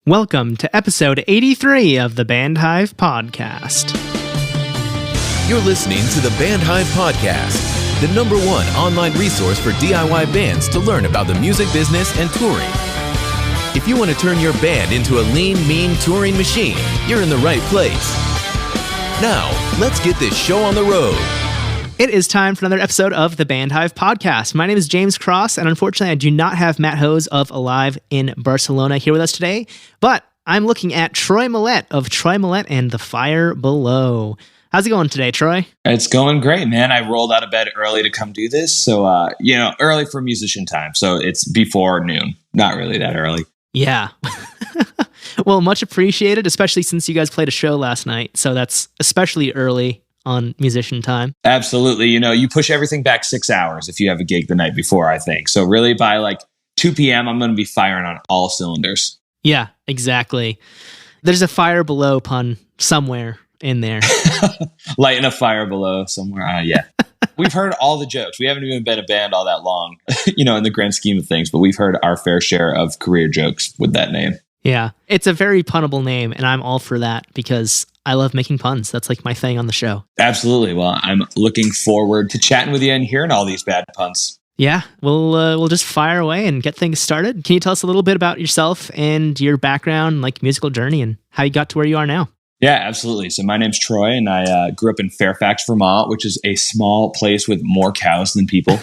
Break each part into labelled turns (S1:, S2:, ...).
S1: Welcome to episode 83 of the Band Hive Podcast.
S2: You're listening to the Band Hive Podcast, the #1 online resource for DIY bands to learn about the music business and touring. If you want to turn your band into a lean, mean touring machine, you're in the right place. Now, let's get this show on the road.
S1: It is time for another episode of the Band Hive Podcast. My name is James Cross, and unfortunately, I do not have Matt Hose of Alive in Barcelona here with us today, but I'm looking at Troy Millette of Troy Millette and The Fire Below. How's it going today, Troy?
S3: It's going great, man. I rolled out of bed early to come do this, so, early for musician time, so it's before noon. Not really that early.
S1: Yeah. Well, much appreciated, especially since you guys played a show last night, so that's especially early on musician time.
S3: Absolutely. You push everything back 6 hours if you have a gig the night before, I think. So really by like 2 p.m., I'm going to be firing on all cylinders.
S1: Yeah, exactly. There's a Fire Below pun somewhere in there.
S3: Lighting a fire below somewhere. Yeah. We've heard all the jokes. We haven't even been a band all that long, in the grand scheme of things, but we've heard our fair share of career jokes with that name.
S1: Yeah, it's a very punnable name, and I'm all for that because I love making puns. That's like my thing on the show.
S3: Absolutely. Well, I'm looking forward to chatting with you and hearing all these bad puns.
S1: Yeah, we'll just fire away and get things started. Can you tell us a little bit about yourself and your background, like musical journey, and how you got to where you are now?
S3: Yeah, absolutely. So my name's Troy, and I grew up in Fairfax, Vermont, which is a small place with more cows than people.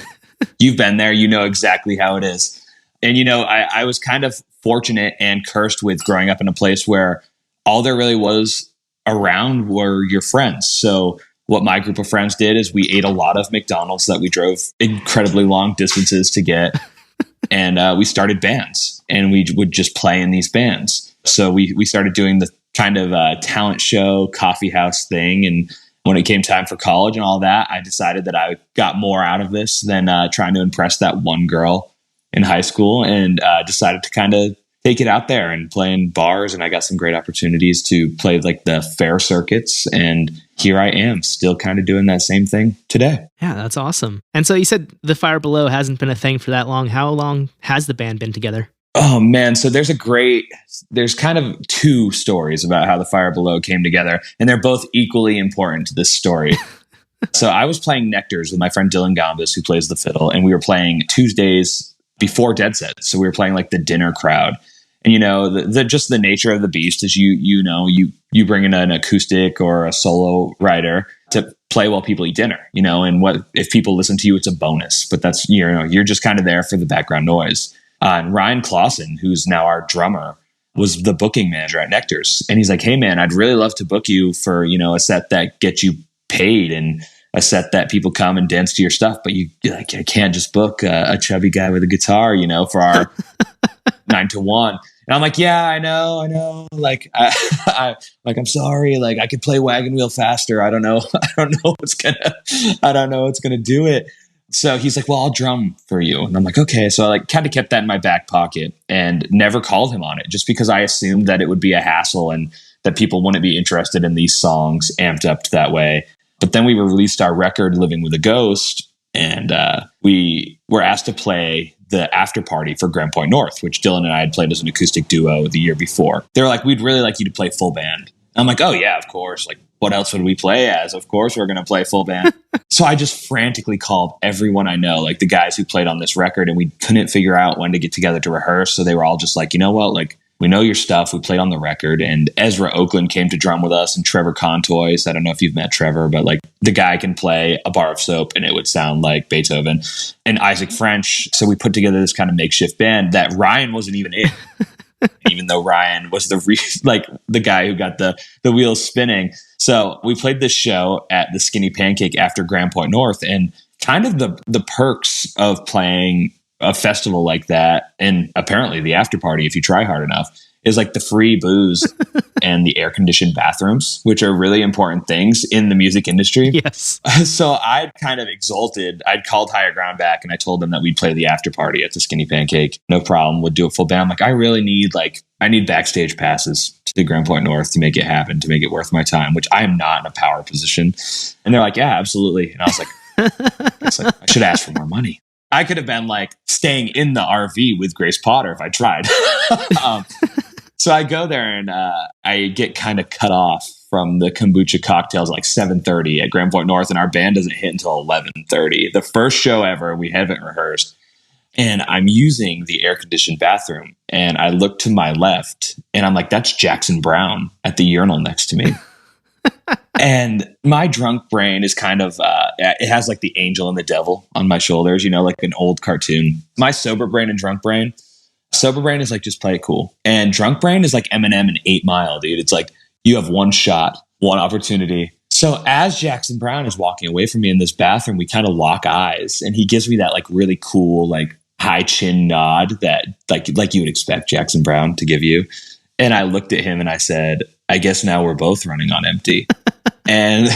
S3: You've been there. You know exactly how it is. And, I was kind of fortunate and cursed with growing up in a place where all there really was around were your friends. So what my group of friends did is we ate a lot of McDonald's that we drove incredibly long distances to get. And we started bands, and we would just play in these bands. So we started doing the kind of talent show, coffee house thing. And when it came time for college and all that, I decided that I got more out of this than trying to impress that one girl in high school, and decided to kind of take it out there and play in bars. And I got some great opportunities to play like the fair circuits. And here I am still kind of doing that same thing today.
S1: Yeah, that's awesome. And so you said The Fire Below hasn't been a thing for that long. How long has the band been together?
S3: Oh man. So there's kind of two stories about how The Fire Below came together, and they're both equally important to this story. So I was playing Nectars with my friend Dylan Gombis, who plays the fiddle, and we were playing Tuesdays before Dead Set. So we were playing like the dinner crowd. And just the nature of the beast is you bring in an acoustic or a solo writer to play while people eat dinner, and what if people listen to you, it's a bonus, but that's, you're just kind of there for the background noise. And Ryan Clausen, who's now our drummer, was the booking manager at Nectars. And he's like, hey man, I'd really love to book you for, a set that gets you paid and a set that people come and dance to your stuff, but I can't just book a chubby guy with a guitar, for our 9 to 1. And I'm like, yeah, I know. Like, I'm sorry. Like, I could play Wagon Wheel faster. I don't know what's gonna do it. So he's like, well, I'll drum for you. And I'm like, okay. So I kind of kept that in my back pocket and never called him on it, just because I assumed that it would be a hassle and that people wouldn't be interested in these songs amped up that way. But then we released our record, Living with a Ghost, and we were asked to play the after party for Grand Point North, which Dylan and I had played as an acoustic duo the year before. They were like, we'd really like you to play full band. I'm like, oh yeah, of course. Like, what else would we play as? Of course we're going to play full band. So I just frantically called everyone I know, like the guys who played on this record, and we couldn't figure out when to get together to rehearse. So they were all just like, you know what, like, we know your stuff. We played on the record, and Ezra Oakland came to drum with us, and Trevor Contois. I don't know if you've met Trevor, but like the guy can play a bar of soap and it would sound like Beethoven, and Isaac French. So we put together this kind of makeshift band that Ryan wasn't even in, even though Ryan was the guy who got the wheels spinning. So we played this show at the Skinny Pancake after Grand Point North, and kind of the perks of playing a festival like that, and apparently the after party, if you try hard enough, is like the free booze and the air conditioned bathrooms, which are really important things in the music industry.
S1: Yes.
S3: So I'd kind of exulted. I'd called Higher Ground back and I told them that we'd play the after party at the Skinny Pancake. No problem. Would do a full band. I'm like, I really need I need backstage passes to the Grand Point North to make it happen, to make it worth my time, which I am not in a power position. And they're like, yeah, absolutely. And I was like, I should ask for more money. I could have been like staying in the RV with Grace Potter if I tried. So I go there and I get kind of cut off from the kombucha cocktails at like 7:30 at Grand Point North, and our band doesn't hit until 11:30. The first show ever, we haven't rehearsed. And I'm using the air-conditioned bathroom. And I look to my left, and I'm like, that's Jackson Brown at the urinal next to me. And my drunk brain is kind of, it has like the angel and the devil on my shoulders, you know, like an old cartoon. My sober brain and drunk brain. Sober brain is like, just play it cool. And drunk brain is like Eminem and 8 Mile, dude. It's like, you have one shot, one opportunity. So as Jackson Brown is walking away from me in this bathroom, we kind of lock eyes. And he gives me that like really cool, like high chin nod that like you would expect Jackson Brown to give you. And I looked at him and I said, I guess now we're both running on empty. And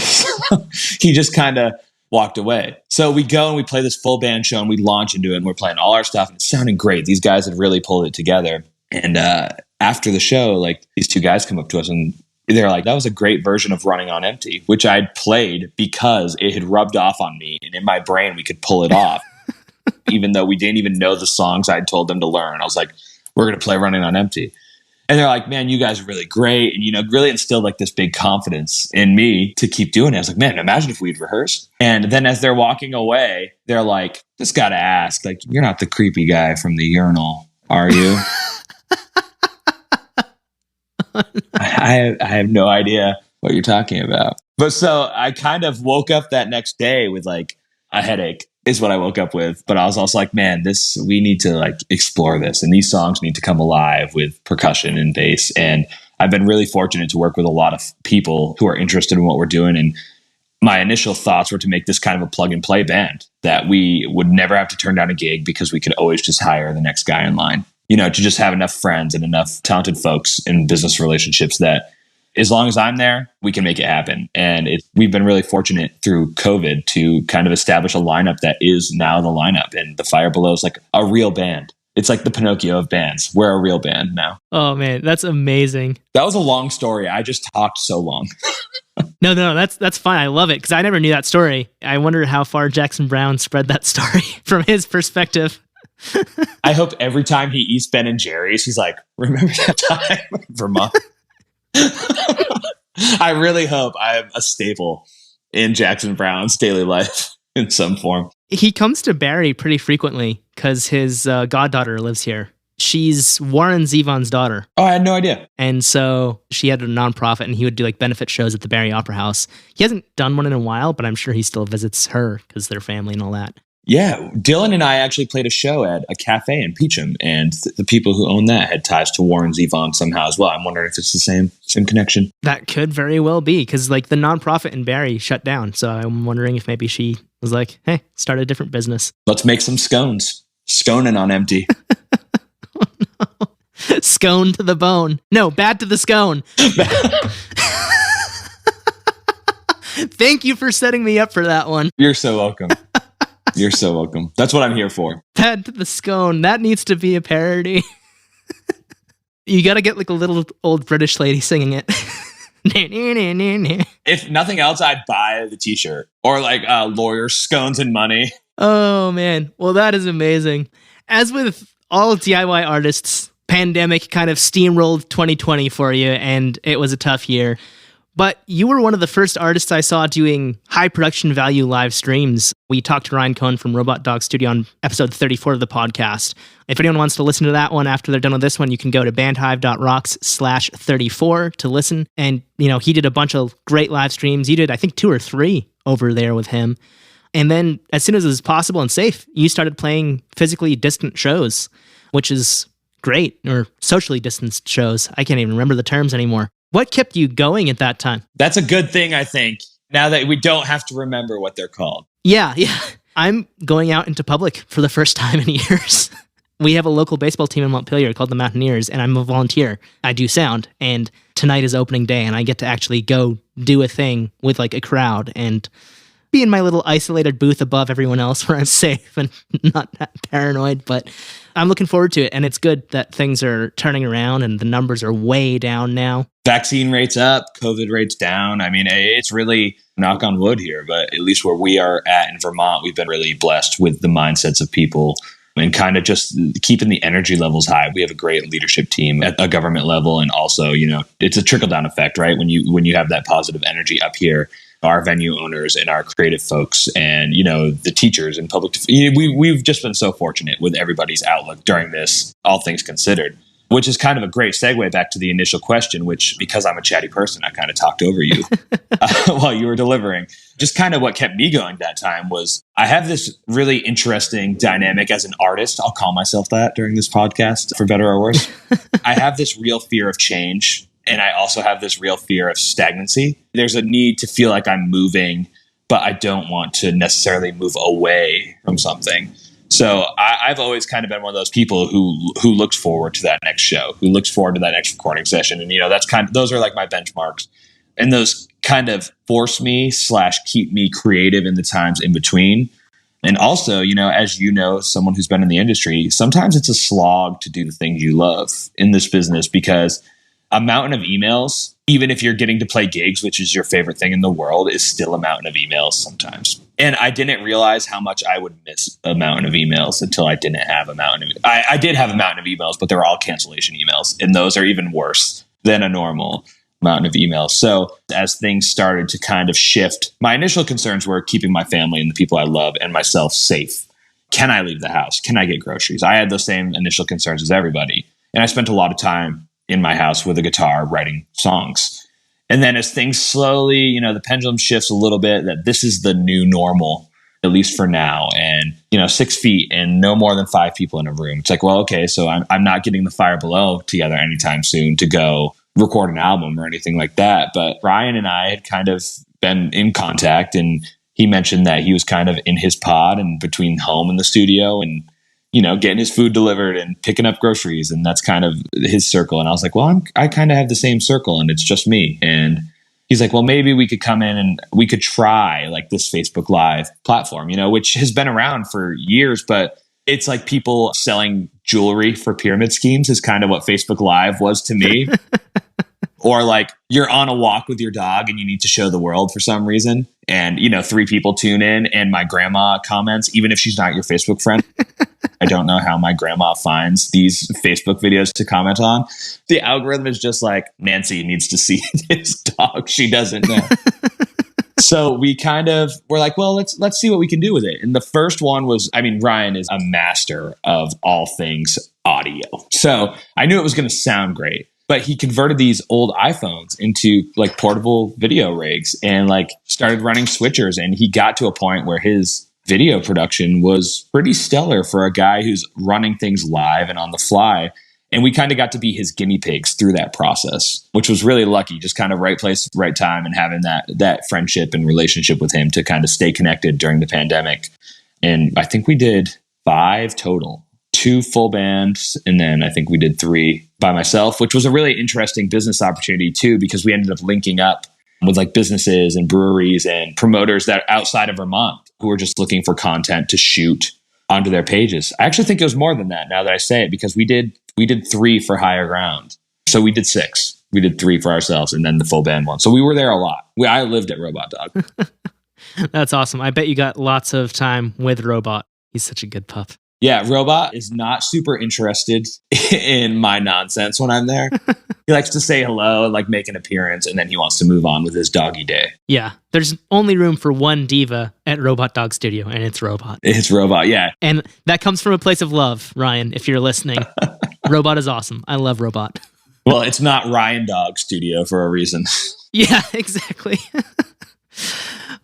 S3: he just kind of walked away. So we go and we play this full band show and we launch into it and we're playing all our stuff and it's sounding great. These guys had really pulled it together. And after the show, like these two guys come up to us and they're like, that was a great version of Running on Empty, which I'd played because it had rubbed off on me. And in my brain, we could pull it off. Even though we didn't even know the songs I'd told them to learn. I was like, we're going to play Running on Empty. And they're like, man, you guys are really great. And, you know, really instilled like this big confidence in me to keep doing it. I was like, man, imagine if we'd rehearsed. And then as they're walking away, they're like, just got to ask, like, you're not the creepy guy from the urinal, are you? Oh, no. I have no idea what you're talking about. But so I kind of woke up that next day with like a headache is what I woke up with. But I was also like, man, we need to like explore this. And these songs need to come alive with percussion and bass. And I've been really fortunate to work with a lot of people who are interested in what we're doing. And my initial thoughts were to make this kind of a plug and play band that we would never have to turn down a gig because we could always just hire the next guy in line, you know, to just have enough friends and enough talented folks in business relationships that as long as I'm there, we can make it happen. And we've been really fortunate through COVID to kind of establish a lineup that is now the lineup. And the Fire Below is like a real band. It's like the Pinocchio of bands. We're a real band now.
S1: Oh, man, that's amazing.
S3: That was a long story. I just talked so long.
S1: No, that's fine. I love it because I never knew that story. I wonder how far Jackson Brown spread that story from his perspective.
S3: I hope every time he eats Ben and Jerry's, he's like, remember that time in Vermont? I really hope I am a staple in Jackson Brown's daily life in some form.
S1: He comes to Barrie pretty frequently because his goddaughter lives here. She's Warren Zevon's daughter.
S3: Oh, I had no idea.
S1: And so she had a nonprofit and he would do like benefit shows at the Barrie Opera House. He hasn't done one in a while, but I'm sure he still visits her because they're family and all that.
S3: Yeah, Dylan and I actually played a show at a cafe in Peacham, and the people who own that had ties to Warren Zevon somehow as well. I'm wondering if it's the same connection.
S1: That could very well be, because like the nonprofit in Barrie shut down. So I'm wondering if maybe she was like, hey, start a different business.
S3: Let's make some scones. Sconing on empty.
S1: Oh, no. Scone to the bone. No, bad to the scone. Thank you for setting me up for that one.
S3: You're so welcome. You're so welcome. That's what I'm here for.
S1: Bad to the scone. That needs to be a parody. You got to get like a little old British lady singing it.
S3: If nothing else, I'd buy the t-shirt or like lawyer scones and money.
S1: Oh, man. Well, that is amazing. As with all DIY artists, pandemic kind of steamrolled 2020 for you, and it was a tough year. But you were one of the first artists I saw doing high production value live streams. We talked to Ryan Cohn from Robot Dog Studio on episode 34 of the podcast. If anyone wants to listen to that one after they're done with this one, you can go to bandhive.rocks/34 to listen. And, you know, he did a bunch of great live streams. You did, I think, 2 or 3 over there with him. And then as soon as it was possible and safe, you started playing physically distant shows, which is great, or socially distanced shows. I can't even remember the terms anymore. What kept you going at that time?
S3: That's a good thing, I think, now that we don't have to remember what they're called.
S1: Yeah. I'm going out into public for the first time in years. We have a local baseball team in Montpelier called the Mountaineers, and I'm a volunteer. I do sound, and tonight is opening day, and I get to actually go do a thing with like a crowd and be in my little isolated booth above everyone else where I'm safe and not that paranoid, but I'm looking forward to it. And it's good that things are turning around and the numbers are way down now.
S3: Vaccine rates up, COVID rates down. I mean, it's really knock on wood here, but at least where we are at in Vermont, we've been really blessed with the mindsets of people and kind of just keeping the energy levels high. We have a great leadership team at a government level. And also, it's a trickle down effect, right? When you have that positive energy up here, our venue owners and our creative folks and, the teachers and we've just been so fortunate with everybody's outlook during this, all things considered, which is kind of a great segue back to the initial question, which, because I'm a chatty person, I kind of talked over you while you were delivering. Just kind of what kept me going that time was I have this really interesting dynamic as an artist. I'll call myself that during this podcast, for better or worse. I have this real fear of change. And I also have this real fear of stagnancy. There's a need to feel like I'm moving, but I don't want to necessarily move away from something. So I've always kind of been one of those people who looks forward to that next show, who looks forward to that next recording session. And, those are like my benchmarks. And those kind of force me / keep me creative in the times in between. And also, as someone who's been in the industry, sometimes it's a slog to do the things you love in this business, because a mountain of emails, even if you're getting to play gigs, which is your favorite thing in the world, is still a mountain of emails sometimes. And I didn't realize how much I would miss a mountain of emails until I didn't have a mountain of I did have a mountain of emails, but they were all cancellation emails. And those are even worse than a normal mountain of emails. So as things started to kind of shift, my initial concerns were keeping my family and the people I love and myself safe. Can I leave the house? Can I get groceries? I had those same initial concerns as everybody. And I spent a lot of time in my house with a guitar writing songs. And then as things slowly, the pendulum shifts a little bit, that this is the new normal, at least for now. And, 6 feet and no more than 5 people in a room. It's like, well, okay, so I'm not getting the Fire Below together anytime soon to go record an album or anything like that. But Ryan and I had kind of been in contact, and he mentioned that he was kind of in his pod and between home and the studio and, getting his food delivered and picking up groceries. And that's kind of his circle. And I was like, well, I kind of have the same circle and it's just me. And he's like, well, maybe we could come in and we could try like this Facebook Live platform, which has been around for years, but it's like people selling jewelry for pyramid schemes is kind of what Facebook Live was to me. Or like you're on a walk with your dog and you need to show the world for some reason. And, 3 people tune in and my grandma comments, even if she's not your Facebook friend. I don't know how my grandma finds these Facebook videos to comment on. The algorithm is just like, Nancy needs to see this dog. She doesn't know. So we we're like, well, let's see what we can do with it. And the first one was, Ryan is a master of all things audio. So I knew it was going to sound great. But he converted these old iPhones into like portable video rigs and like started running switchers. And he got to a point where his video production was pretty stellar for a guy who's running things live and on the fly. And we kind of got to be his guinea pigs through that process, which was really lucky, just kind of right place, right time, and having that friendship and relationship with him to kind of stay connected during the pandemic. And I think we did 5 total. 2 full bands, and then I think we did 3 by myself, which was a really interesting business opportunity too, because we ended up linking up with like businesses and breweries and promoters that are outside of Vermont who were just looking for content to shoot onto their pages. I actually think it was more than that now that I say it, because we did 3 for Higher Ground. So we did 6. We did 3 for ourselves and then the full band one. So we were there a lot. I lived at Robot Dog.
S1: That's awesome. I bet you got lots of time with Robot. He's such a good pup.
S3: Yeah, Robot is not super interested in my nonsense when I'm there. He likes to say hello and like make an appearance, and then he wants to move on with his doggy day.
S1: Yeah, there's only room for one diva at Robot Dog Studio, and it's Robot.
S3: It's Robot, yeah.
S1: And that comes from a place of love, Ryan, if you're listening. Robot is awesome. I love Robot.
S3: Well, it's not Ryan Dog Studio for a reason.
S1: Yeah, exactly.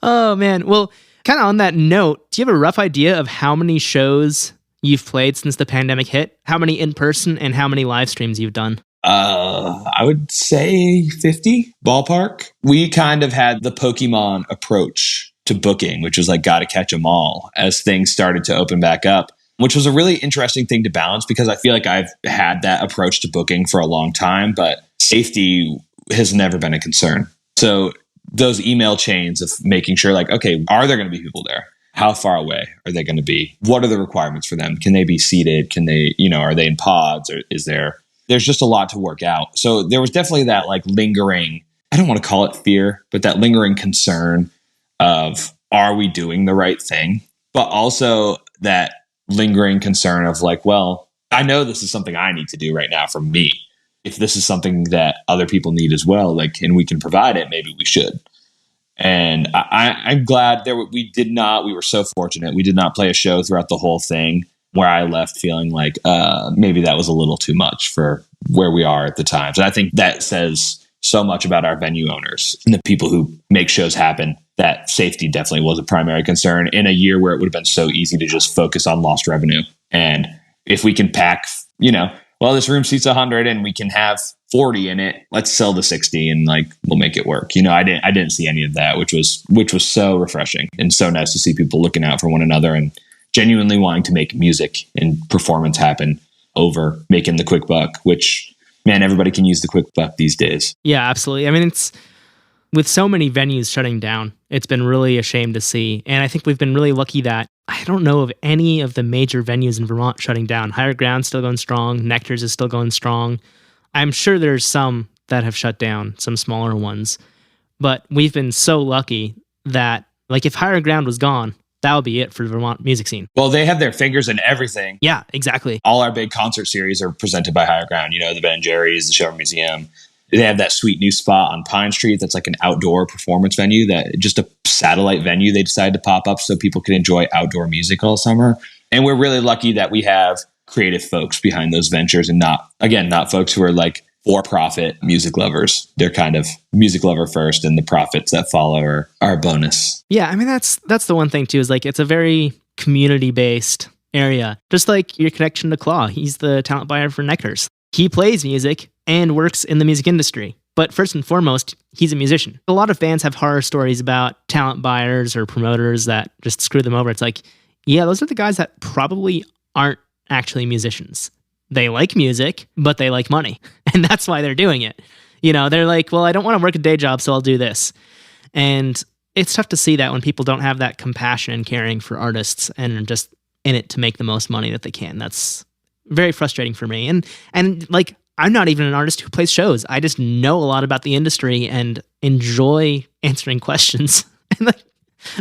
S1: Oh, man. Well, kind of on that note, do you have a rough idea of how many shows you've played since the pandemic hit? How many in person and how many live streams you've done?
S3: I would say 50 ballpark. We kind of had the Pokemon approach to booking, which was like, got to catch them all as things started to open back up, which was a really interesting thing to balance because I feel like I've had that approach to booking for a long time, but safety has never been a concern. So those email chains of making sure like, okay, are there going to be people there? How far away are they going to be? What are the requirements for them? Can they be seated? Can they, are they in pods or there's just a lot to work out. So there was definitely that like lingering, I don't want to call it fear, but that lingering concern of, are we doing the right thing? But also that lingering concern of like, well, I know this is something I need to do right now for me. If this is something that other people need as well, like, and we can provide it, maybe we should. And I'm glad we were so fortunate. We did not play a show throughout the whole thing where I left feeling like maybe that was a little too much for where we are at the time. So I think that says so much about our venue owners and the people who make shows happen, that safety definitely was a primary concern in a year where it would have been so easy to just focus on lost revenue. And if we can pack, well, this room seats 100 and we can have 40 in it, let's sell the 60 and like, we'll make it work. I didn't see any of that, which was so refreshing and so nice to see people looking out for one another and genuinely wanting to make music and performance happen over making the quick buck, which, man, everybody can use the quick buck these days.
S1: Yeah, absolutely. I mean, it's with so many venues shutting down, it's been really a shame to see. And I think we've been really lucky that I don't know of any of the major venues in Vermont shutting down. Higher Ground's still going strong. Nectar's is still going strong. I'm sure there's some that have shut down, some smaller ones. But we've been so lucky that, like, if Higher Ground was gone, that would be it for the Vermont music scene.
S3: Well, they have their fingers in everything.
S1: Yeah, exactly.
S3: All our big concert series are presented by Higher Ground. The Ben & Jerry's, the Show Museum. They have that sweet new spot on Pine Street that's like an outdoor performance venue, that just a satellite venue they decided to pop up so people can enjoy outdoor music all summer. And we're really lucky that we have creative folks behind those ventures and not folks who are like for-profit music lovers. They're kind of music lover first, and the profits that follow are a bonus.
S1: Yeah, I mean, that's the one thing too, is like it's a very community-based area. Just like your connection to Claw. He's the talent buyer for Nectar's. He plays music and works in the music industry. But first and foremost, he's a musician. A lot of bands have horror stories about talent buyers or promoters that just screw them over. It's like, yeah, those are the guys that probably aren't actually musicians. They like music, but they like money. And that's why they're doing it. They're like, well, I don't want to work a day job, so I'll do this. And it's tough to see that when people don't have that compassion and caring for artists and are just in it to make the most money that they can. That's very frustrating for me. And like, I'm not even an artist who plays shows. I just know a lot about the industry and enjoy answering questions. And like,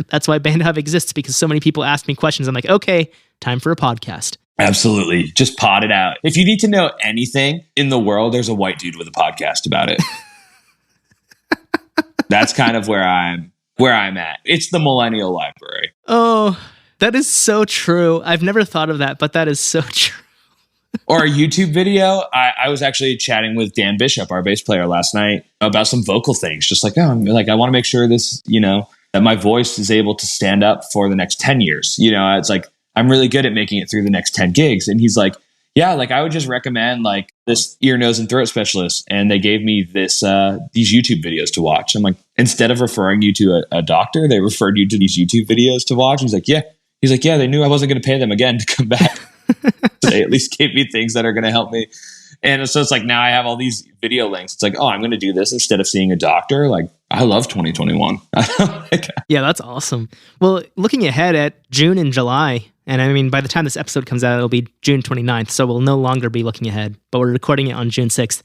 S1: that's why Band Hive exists, because so many people ask me questions. I'm like, okay, time for a podcast.
S3: Absolutely. Just pod it out. If you need to know anything in the world, there's a white dude with a podcast about it. That's kind of where I'm at. It's the millennial library.
S1: Oh, that is so true. I've never thought of that, but that is so true.
S3: Or a YouTube video. I was actually chatting with Dan Bishop, our bass player, last night about some vocal things. Just like, I want to make sure this, that my voice is able to stand up for the next 10 years. It's like, I'm really good at making it through the next 10 gigs. And he's like, yeah, like I would just recommend like this ear, nose, and throat specialist. And they gave me these YouTube videos to watch. I'm like, instead of referring you to a doctor, they referred you to these YouTube videos to watch. He's like, yeah. They knew I wasn't going to pay them again to come back. So they at least gave me things that are going to help me. And so it's like, now I have all these video links. It's like, oh, I'm going to do this instead of seeing a doctor. Like, I love 2021.
S1: Yeah, that's awesome. Well, looking ahead at June and July, and I mean, by the time this episode comes out, it'll be June 29th. So we'll no longer be looking ahead, but we're recording it on June 6th.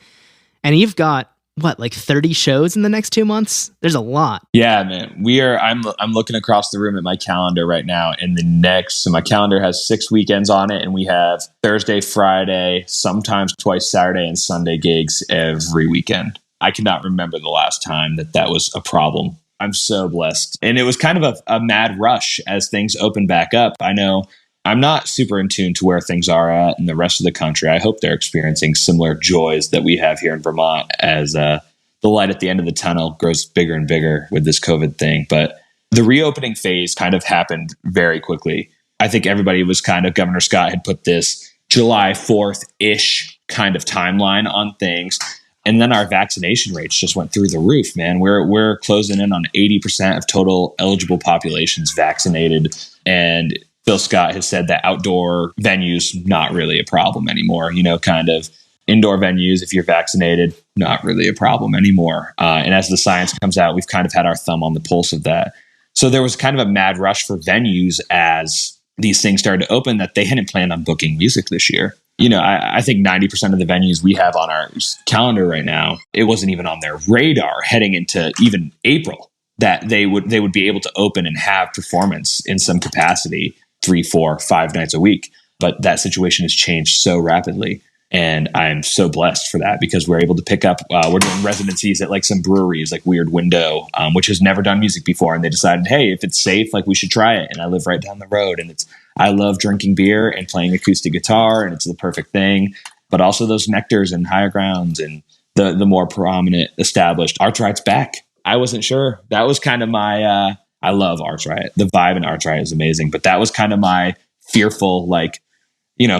S1: And you've got, like 30 shows in the next 2 months? There's a lot.
S3: Yeah, man. I'm looking across the room at my calendar right now, and so my calendar has 6 weekends on it, and we have Thursday, Friday, sometimes twice Saturday and Sunday gigs every weekend. I cannot remember the last time that was a problem. I'm so blessed. And it was kind of a mad rush as things opened back up. I know I'm not super in tune to where things are at in the rest of the country. I hope they're experiencing similar joys that we have here in Vermont as the light at the end of the tunnel grows bigger and bigger with this COVID thing. But the reopening phase kind of happened very quickly. I think everybody was Governor Scott had put this July 4th-ish kind of timeline on things. And then our vaccination rates just went through the roof, man. We're closing in on 80% of total eligible populations vaccinated. And Phil Scott has said that outdoor venues, not really a problem anymore. Kind of indoor venues, if you're vaccinated, not really a problem anymore. And as the science comes out, we've kind of had our thumb on the pulse of that. So there was kind of a mad rush for venues as these things started to open that they hadn't planned on booking music this year. I think 90% of the venues we have on our calendar right now, it wasn't even on their radar heading into even April that they would be able to open and have performance in some capacity. 3, 4, 5 nights a week. But that situation has changed so rapidly. And I'm so blessed for that because we're able to pick up, we're doing residencies at like some breweries like Weird Window, which has never done music before. And they decided, hey, if it's safe, like we should try it. And I live right down the road. And I love drinking beer and playing acoustic guitar, and it's the perfect thing. But also those Nectars and Higher Grounds and the more prominent established Arch Riot's back. I wasn't sure. That was kind of my, I love Arch Riot. The vibe in Arch Riot is amazing. But that was kind of my fearful, like,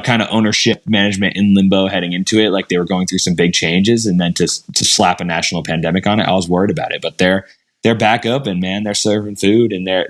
S3: kind of ownership management in limbo heading into it. Like they were going through some big changes, and then to slap a national pandemic on it, I was worried about it. But they're back open, man. They're serving food, and they're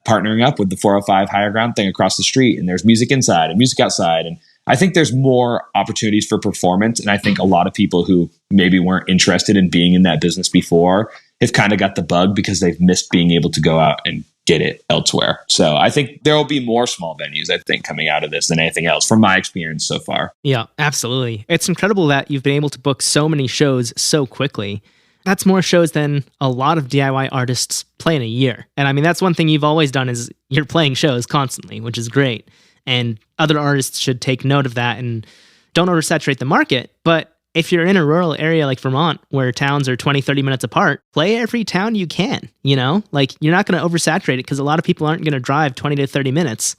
S3: partnering up with the 405 Higher Ground thing across the street. And there's music inside and music outside. And I think there's more opportunities for performance. And I think a lot of people who maybe weren't interested in being in that business before have kind of got the bug because they've missed being able to go out and get it elsewhere. So I think there will be more small venues, I think, coming out of this than anything else from my experience so far.
S1: Yeah, absolutely. It's incredible that you've been able to book so many shows so quickly. That's more shows than a lot of DIY artists play in a year. And I mean, that's one thing you've always done is you're playing shows constantly, which is great. And other artists should take note of that and don't oversaturate the market. But if you're in a rural area like Vermont, where towns are 20, 30 minutes apart, play every town you can, Like, you're not going to oversaturate it because a lot of people aren't going to drive 20 to 30 minutes,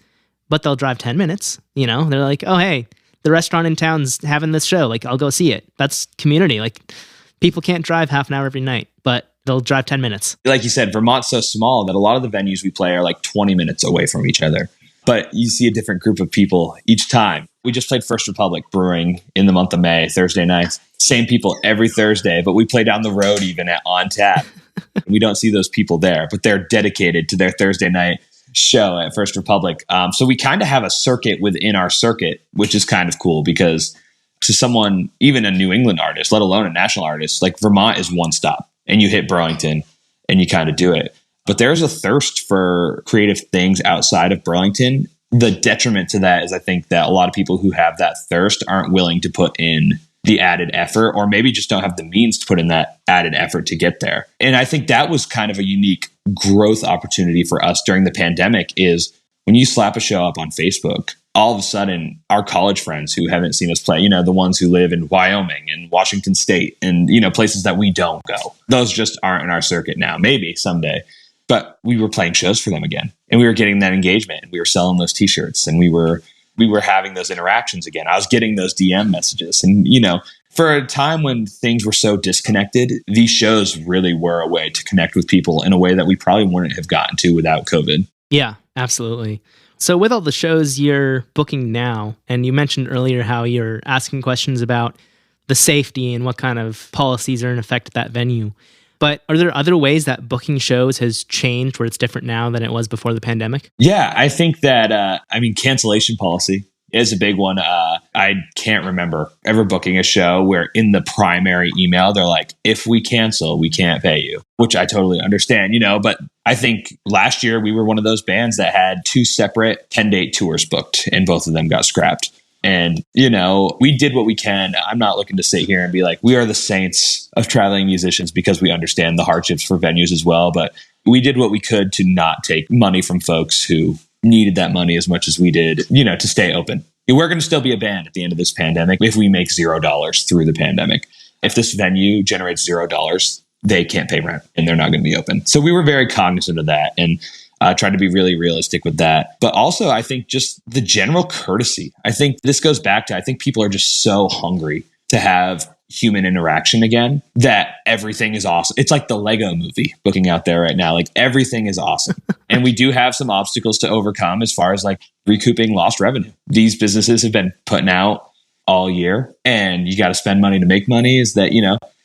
S1: but they'll drive 10 minutes, They're like, oh, hey, the restaurant in town's having this show. Like, I'll go see it. That's community. Like, people can't drive half an hour every night, but they'll drive 10 minutes.
S3: Like you said, Vermont's so small that a lot of the venues we play are like 20 minutes away from each other. But you see a different group of people each time. We just played First Republic Brewing in the month of May, Thursday nights. Same people every Thursday, but we play down the road even at On Tap. We don't see those people there, but they're dedicated to their Thursday night show at First Republic. So we kind of have a circuit within our circuit, which is kind of cool because to someone, even a New England artist, let alone a national artist, like Vermont is one stop and you hit Burlington and you kind of do it. But there's a thirst for creative things outside of Burlington. The detriment to that is I think that a lot of people who have that thirst aren't willing to put in the added effort, or maybe just don't have the means to put in that added effort to get there. And I think that was kind of a unique growth opportunity for us during the pandemic is when you slap a show up on Facebook, all of a sudden our college friends who haven't seen us play, the ones who live in Wyoming and Washington State and, places that we don't go, those just aren't in our circuit now, maybe someday. But we were playing shows for them again, and we were getting that engagement, and we were selling those T-shirts, and we were having those interactions again. I was getting those DM messages, and for a time when things were so disconnected, these shows really were a way to connect with people in a way that we probably wouldn't have gotten to without COVID.
S1: Yeah, absolutely. So with all the shows you're booking now, and you mentioned earlier how you're asking questions about the safety and what kind of policies are in effect at that venue. But are there other ways that booking shows has changed where it's different now than it was before the pandemic?
S3: Yeah, I think that, cancellation policy is a big one. I can't remember ever booking a show where in the primary email, they're like, if we cancel, we can't pay you, which I totally understand, but I think last year we were one of those bands that had 2 separate 10-date tours booked and both of them got scrapped. And, we did what we can. I'm not looking to sit here and be like, we are the saints of traveling musicians because we understand the hardships for venues as well. But we did what we could to not take money from folks who needed that money as much as we did, to stay open. We're going to still be a band at the end of this pandemic if we make $0 through the pandemic. If this venue generates $0, they can't pay rent and they're not going to be open. So we were very cognizant of that and tried to be really realistic with that. But also, I think just the general courtesy. I think this goes back to, I think people are just so hungry to have human interaction again that everything is awesome. It's like the Lego movie booking out there right now. Like everything is awesome. And we do have some obstacles to overcome as far as like recouping lost revenue. These businesses have been putting out all year and you got to spend money to make money is that,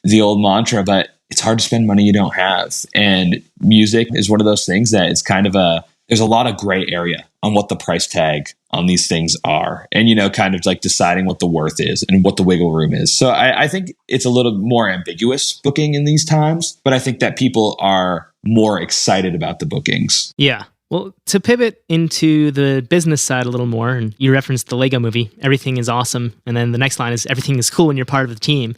S3: the old mantra, but it's hard to spend money you don't have. And music is one of those things that it's kind of there's a lot of gray area on what the price tag on these things are. And, kind of like deciding what the worth is and what the wiggle room is. So I think it's a little more ambiguous booking in these times, but I think that people are more excited about the bookings.
S1: Yeah. Well, to pivot into the business side a little more, and you referenced the Lego movie, everything is awesome. And then the next line is everything is cool when you're part of the team.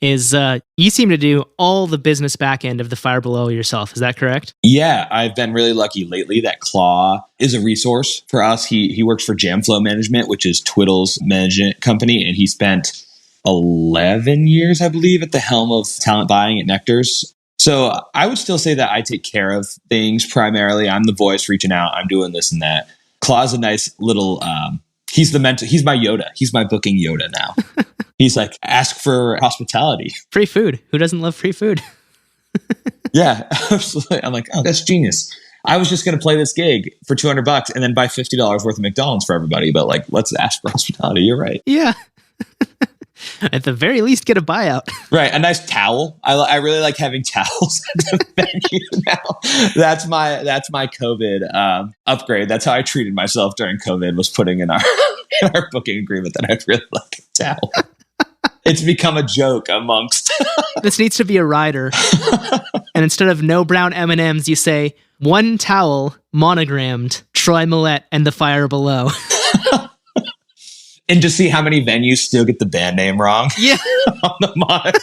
S1: is you seem to do all the business back end of the Fire Below yourself. Is that correct?
S3: Yeah, I've been really lucky lately that Claw is a resource for us. He works for Jamflow Management, which is Twiddle's management company, and he spent 11 years, I believe, at the helm of talent buying at Nectar's. So I would still say that I take care of things primarily. I'm the voice reaching out. I'm doing this and that. Claw's a nice little, he's the mentor. He's my Yoda. He's my booking Yoda now. He's like, ask for hospitality.
S1: Free food. Who doesn't love free food?
S3: Yeah, absolutely. I'm like, oh, that's genius. I was just going to play this gig for $200 and then buy $50 worth of McDonald's for everybody. But like, let's ask for hospitality. You're right.
S1: Yeah. At the very least, get a buyout.
S3: Right. A nice towel. I really like having towels at the venue now. That's my COVID upgrade. That's how I treated myself during COVID, was putting in our booking agreement that I'd really like a towel. It's become a joke amongst.
S1: This needs to be a rider. And instead of no brown M&Ms, you say, one towel monogrammed Troy Millette and the Fire Below.
S3: And to see how many venues still get the band name wrong.
S1: Yeah.
S3: On the monitor.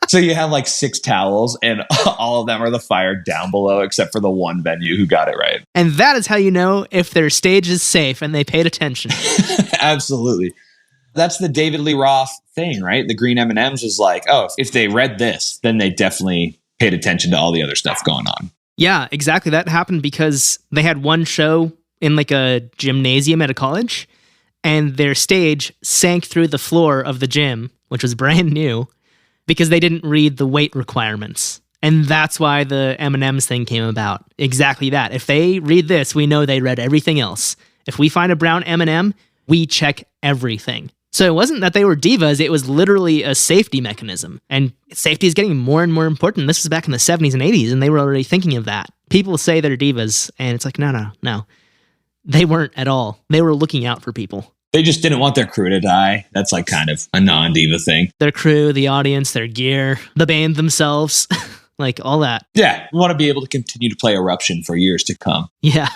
S3: So you have like 6 towels and all of them are the Fire down below, except for the one venue who got it right.
S1: And that is how you know if their stage is safe and they paid attention.
S3: Absolutely. That's the David Lee Roth thing, right? The green M&Ms was like, oh, if they read this, then they definitely paid attention to all the other stuff going on.
S1: Yeah, exactly. That happened because they had one show in like a gymnasium at a college, and their stage sank through the floor of the gym, which was brand new, because they didn't read the weight requirements. And that's why the M&Ms thing came about. Exactly that. If they read this, we know they read everything else. If we find a brown M&M, we check everything. So it wasn't that they were divas, it was literally a safety mechanism. And safety is getting more and more important. This was back in the 70s and 80s, and they were already thinking of that. People say they're divas, and it's like, no. They weren't at all. They were looking out for people.
S3: They just didn't want their crew to die. That's like kind of a non-diva thing.
S1: Their crew, the audience, their gear, the band themselves, like all that.
S3: Yeah, we want to be able to continue to play Eruption for years to come.
S1: Yeah.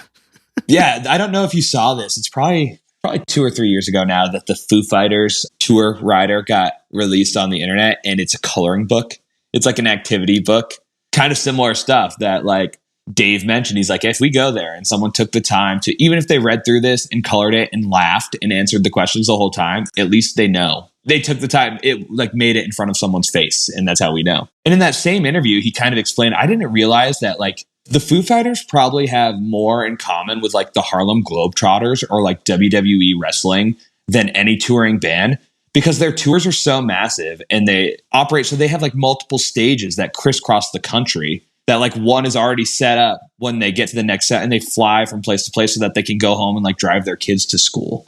S3: Yeah, I don't know if you saw this. It's probably 2 or 3 years ago now that the Foo Fighters tour rider got released on the internet, and it's a coloring book. It's like an activity book. Kind of similar stuff that like Dave mentioned. He's like, if we go there and someone took the time to, even if they read through this and colored it and laughed and answered the questions the whole time, at least they know. They took the time, it like made it in front of someone's face, and that's how we know. And in that same interview, he kind of explained, I didn't realize that like the Foo Fighters probably have more in common with like the Harlem Globetrotters or like WWE wrestling than any touring band, because their tours are so massive and they operate. So they have like multiple stages that crisscross the country, that like one is already set up when they get to the next set, and they fly from place to place so that they can go home and like drive their kids to school.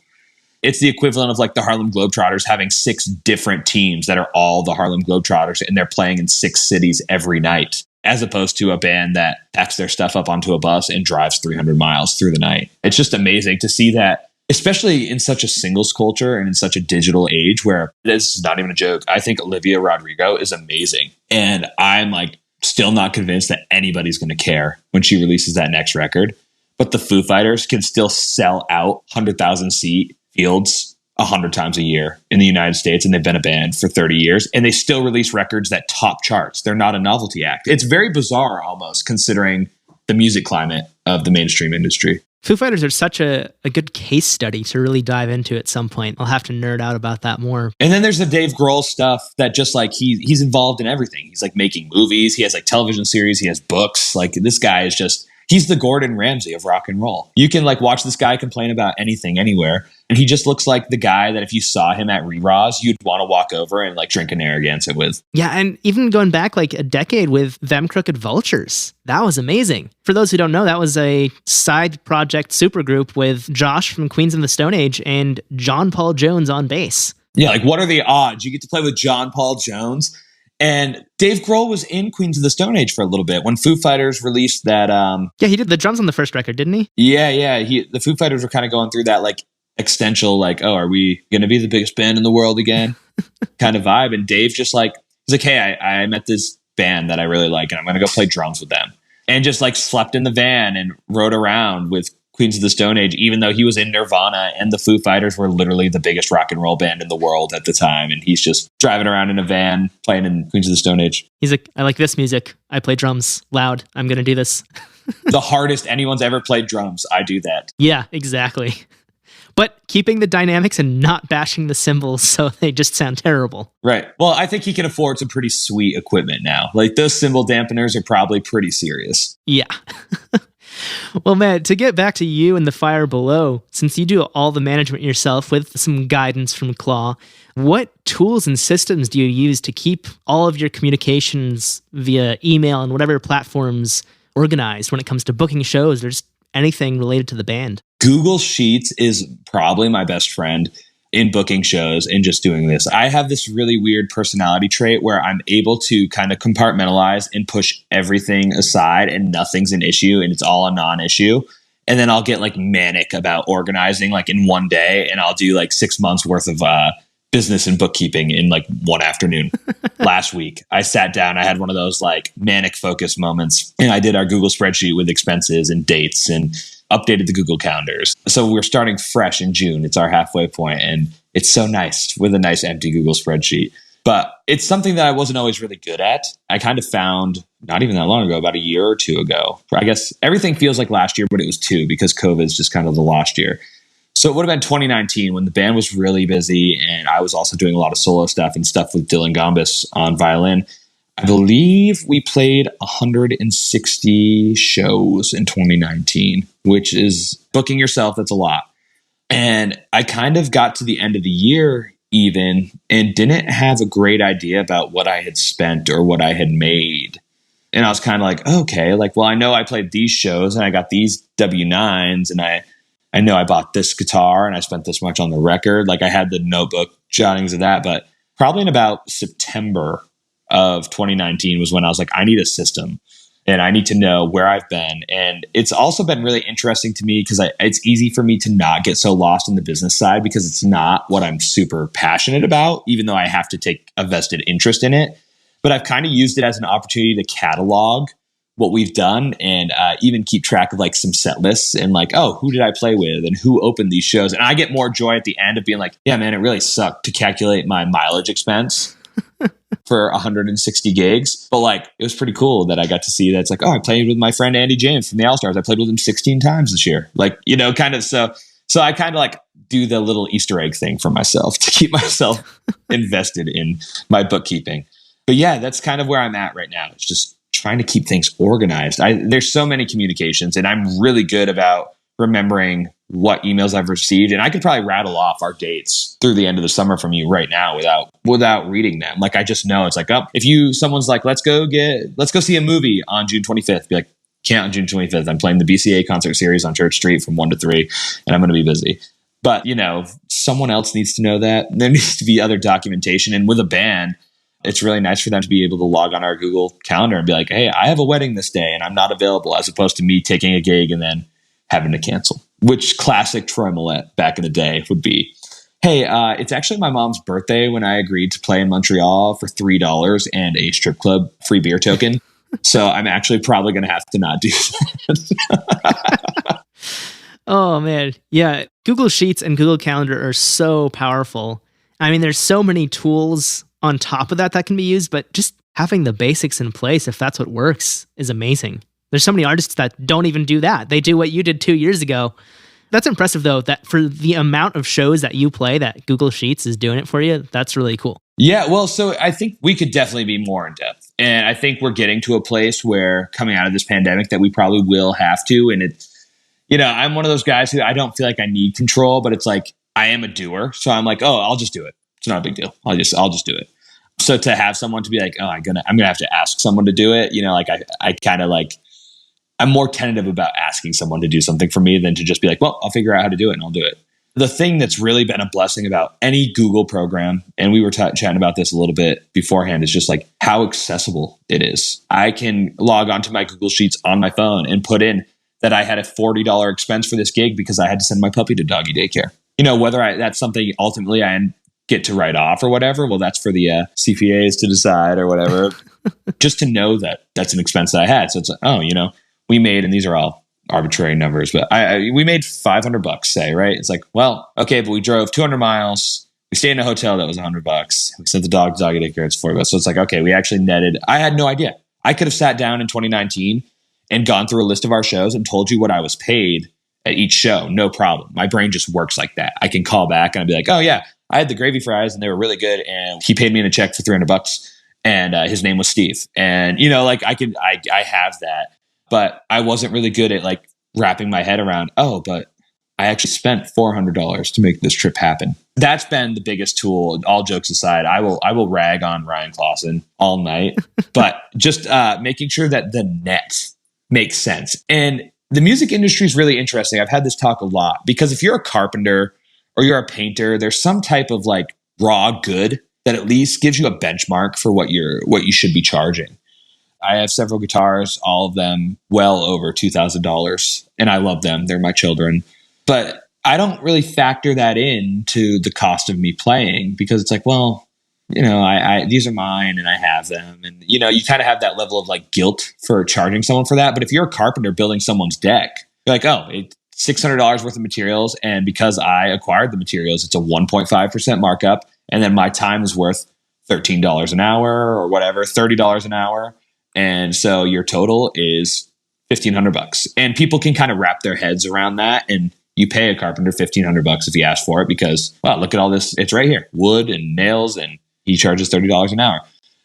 S3: It's the equivalent of like the Harlem Globetrotters having 6 different teams that are all the Harlem Globetrotters, and they're playing in 6 cities every night, as opposed to a band that packs their stuff up onto a bus and drives 300 miles through the night. It's just amazing to see that, especially in such a singles culture and in such a digital age where, this is not even a joke, I think Olivia Rodrigo is amazing. And I'm like still not convinced that anybody's going to care when she releases that next record. But the Foo Fighters can still sell out 100,000 seat fields 100 times a year in the United States, and they've been a band for 30 years, and they still release records that top charts. They're not a novelty act. It's very bizarre almost, considering the music climate of the mainstream industry.
S1: Foo Fighters are such a good case study to really dive into at some point. I'll have to nerd out about that more.
S3: And then there's the Dave Grohl stuff that just like he's involved in everything. He's like making movies. He has like television series. He has books. Like this guy is just, he's the Gordon Ramsay of rock and roll. You can like watch this guy complain about anything, anywhere. And he just looks like the guy that if you saw him at Re-Raws, you'd want to walk over and like drink an Narragansett with.
S1: Yeah, and even going back like a decade with Them Crooked Vultures, that was amazing. For those who don't know, that was a side project supergroup with Josh from Queens of the Stone Age and John Paul Jones on bass.
S3: Yeah, like what are the odds? You get to play with John Paul Jones. And Dave Grohl was in Queens of the Stone Age for a little bit when Foo Fighters released that.
S1: Yeah, he did the drums on the first record, didn't he?
S3: Yeah. The Foo Fighters were kind of going through that like existential, like, oh, are we going to be the biggest band in the world again? kind of vibe. And Dave just like, he's like, hey, I met this band that I really like, and I'm going to go play drums with them. And just like slept in the van and rode around with Queens of the Stone Age, even though he was in Nirvana and the Foo Fighters were literally the biggest rock and roll band in the world at the time. And he's just driving around in a van playing in Queens of the Stone Age.
S1: He's like, I like this music. I play drums loud. I'm going to do this.
S3: The hardest anyone's ever played drums. I do that.
S1: Yeah, exactly. But keeping the dynamics and not bashing the cymbals so they just sound terrible.
S3: Right. Well, I think he can afford some pretty sweet equipment now. Like those cymbal dampeners are probably pretty serious.
S1: Yeah. Well, man, to get back to you and the Fire Below, since you do all the management yourself with some guidance from Claw, what tools and systems do you use to keep all of your communications via email and whatever platforms organized when it comes to booking shows or just anything related to the band?
S3: Google Sheets is probably my best friend in booking shows and just doing this. I have this really weird personality trait where I'm able to kind of compartmentalize and push everything aside and nothing's an issue and it's all a non-issue. And then I'll get like manic about organizing like in one day and I'll do like 6 months worth of business and bookkeeping in like one afternoon. Last week, I sat down, I had one of those like manic focus moments and I did our Google spreadsheet with expenses and dates and updated the Google calendars. So we're starting fresh in June. It's our halfway point, and it's so nice with a nice empty Google spreadsheet. But it's something that I wasn't always really good at. I kind of found not even that long ago, about a year or two ago. I guess everything feels like last year, but it was two because COVID is just kind of the lost year. So it would have been 2019 when the band was really busy, and I was also doing a lot of solo stuff and stuff with Dylan Gombis on violin. I believe we played 160 shows in 2019, which is booking yourself. That's a lot. And I kind of got to the end of the year even and didn't have a great idea about what I had spent or what I had made. And I was kind of like, okay, like, well, I know I played these shows and I got these W9s and I know I bought this guitar and I spent this much on the record. Like I had the notebook jottings of that, but probably in about September of 2019 was when I was like, I need a system and I need to know where I've been. And it's also been really interesting to me because it's easy for me to not get so lost in the business side because it's not what I'm super passionate about, even though I have to take a vested interest in it. But I've kind of used it as an opportunity to catalog what we've done and even keep track of like some set lists and like, oh, who did I play with and who opened these shows? And I get more joy at the end of being like, yeah, man, it really sucked to calculate my mileage expense for 160 gigs. But like, it was pretty cool that I got to see that. It's like, oh, I played with my friend Andy James from the All-Stars. I played with him 16 times this year. Like, you know, kind of. So I kind of like do the little Easter egg thing for myself to keep myself invested in my bookkeeping. But yeah, that's kind of where I'm at right now. It's just trying to keep things organized. There's so many communications and I'm really good about remembering what emails I've received. And I could probably rattle off our dates through the end of the summer from you right now without reading them. Like, I just know it's like, oh, if someone's like, let's go see a movie on June 25th, be like, can't on June 25th. I'm playing the BCA concert series on Church Street from 1 to 3 and I'm going to be busy. But, you know, someone else needs to know that. There needs to be other documentation. And with a band, it's really nice for them to be able to log on our Google Calendar and be like, hey, I have a wedding this day and I'm not available, as opposed to me taking a gig and then having to cancel, which classic Troy Millette back in the day would be. Hey, it's actually my mom's birthday when I agreed to play in Montreal for $3 and a strip club free beer token. So I'm actually probably going to have to not do that.
S1: Oh, man. Yeah. Google Sheets and Google Calendar are so powerful. I mean, there's so many tools on top of that can be used, but just having the basics in place, if that's what works, is amazing. There's so many artists that don't even do that. They do what you did 2 years ago. That's impressive, though, that for the amount of shows that you play, that Google Sheets is doing it for you. That's really cool.
S3: Yeah, well, so I think we could definitely be more in depth. And I think we're getting to a place where coming out of this pandemic that we probably will have to. And it's, you know, I'm one of those guys who I don't feel like I need control, but it's like I am a doer. So I'm like, oh, I'll just do it. It's not a big deal. I'll just do it. So to have someone to be like, oh, I'm gonna have to ask someone to do it, you know, like I kind of like, I'm more tentative about asking someone to do something for me than to just be like, well, I'll figure out how to do it and I'll do it. The thing that's really been a blessing about any Google program, and we were chatting about this a little bit beforehand, is just like how accessible it is. I can log onto my Google Sheets on my phone and put in that I had a $40 expense for this gig because I had to send my puppy to doggy daycare. You know, whether that's something ultimately I get to write off or whatever, well, that's for the CPAs to decide or whatever. Just to know that that's an expense that I had. So it's like, oh, you know, we made, and these are all arbitrary numbers, but we made $500, say, right? It's like, well, okay, but we drove 200 miles. We stayed in a hotel that was $100. We sent the dog to doggy daycare. It's $40. So it's like, okay, we actually netted. I had no idea. I could have sat down in 2019 and gone through a list of our shows and told you what I was paid at each show. No problem. My brain just works like that. I can call back and I'd be like, oh yeah, I had the gravy fries and they were really good. And he paid me in a check for $300. And his name was Steve. And like I have that, but I wasn't really good at like wrapping my head around, oh, but I actually spent $400 to make this trip happen. That's been the biggest tool. All jokes aside, I will rag on Ryan Clausen all night, but just making sure that the net makes sense. And the music industry is really interesting. I've had this talk a lot because if you're a carpenter or you're a painter, there's some type of like raw good that at least gives you a benchmark for what you should be charging. I have several guitars, all of them well over $2,000, and I love them. They're my children. But I don't really factor that into the cost of me playing because it's like, well, I these are mine and I have them. And, you kind of have that level of like guilt for charging someone for that. But if you're a carpenter building someone's deck, you're like, oh, it's $600 worth of materials. And because I acquired the materials, it's a 1.5% markup. And then my time is worth $13 an hour or whatever, $30 an hour. And so your total is $1,500. And people can kind of wrap their heads around that. And you pay a carpenter $1,500 if you ask for it because, well, look at all this. It's right here. Wood and nails, and he charges $30 an hour.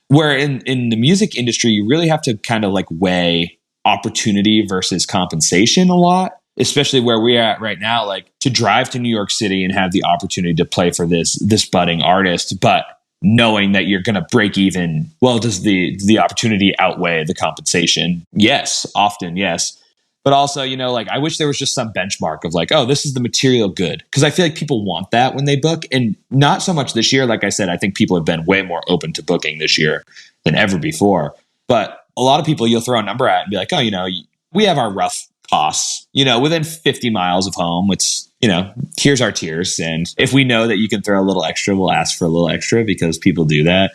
S3: Where in the music industry, you really have to kind of like weigh opportunity versus compensation a lot, especially where we're at right now. Like to drive to New York City and have the opportunity to play for this budding artist, but knowing that you're going to break even. Well, does the opportunity outweigh the compensation? Yes, often, yes. But also, like I wish there was just some benchmark of like, oh, this is the material good. Because I feel like people want that when they book. And not so much this year. Like I said, I think people have been way more open to booking this year than ever before. But a lot of people you'll throw a number at and be like, oh, we have our rough costs, within 50 miles of home. It's, here's our tiers. And if we know that you can throw a little extra, we'll ask for a little extra because people do that.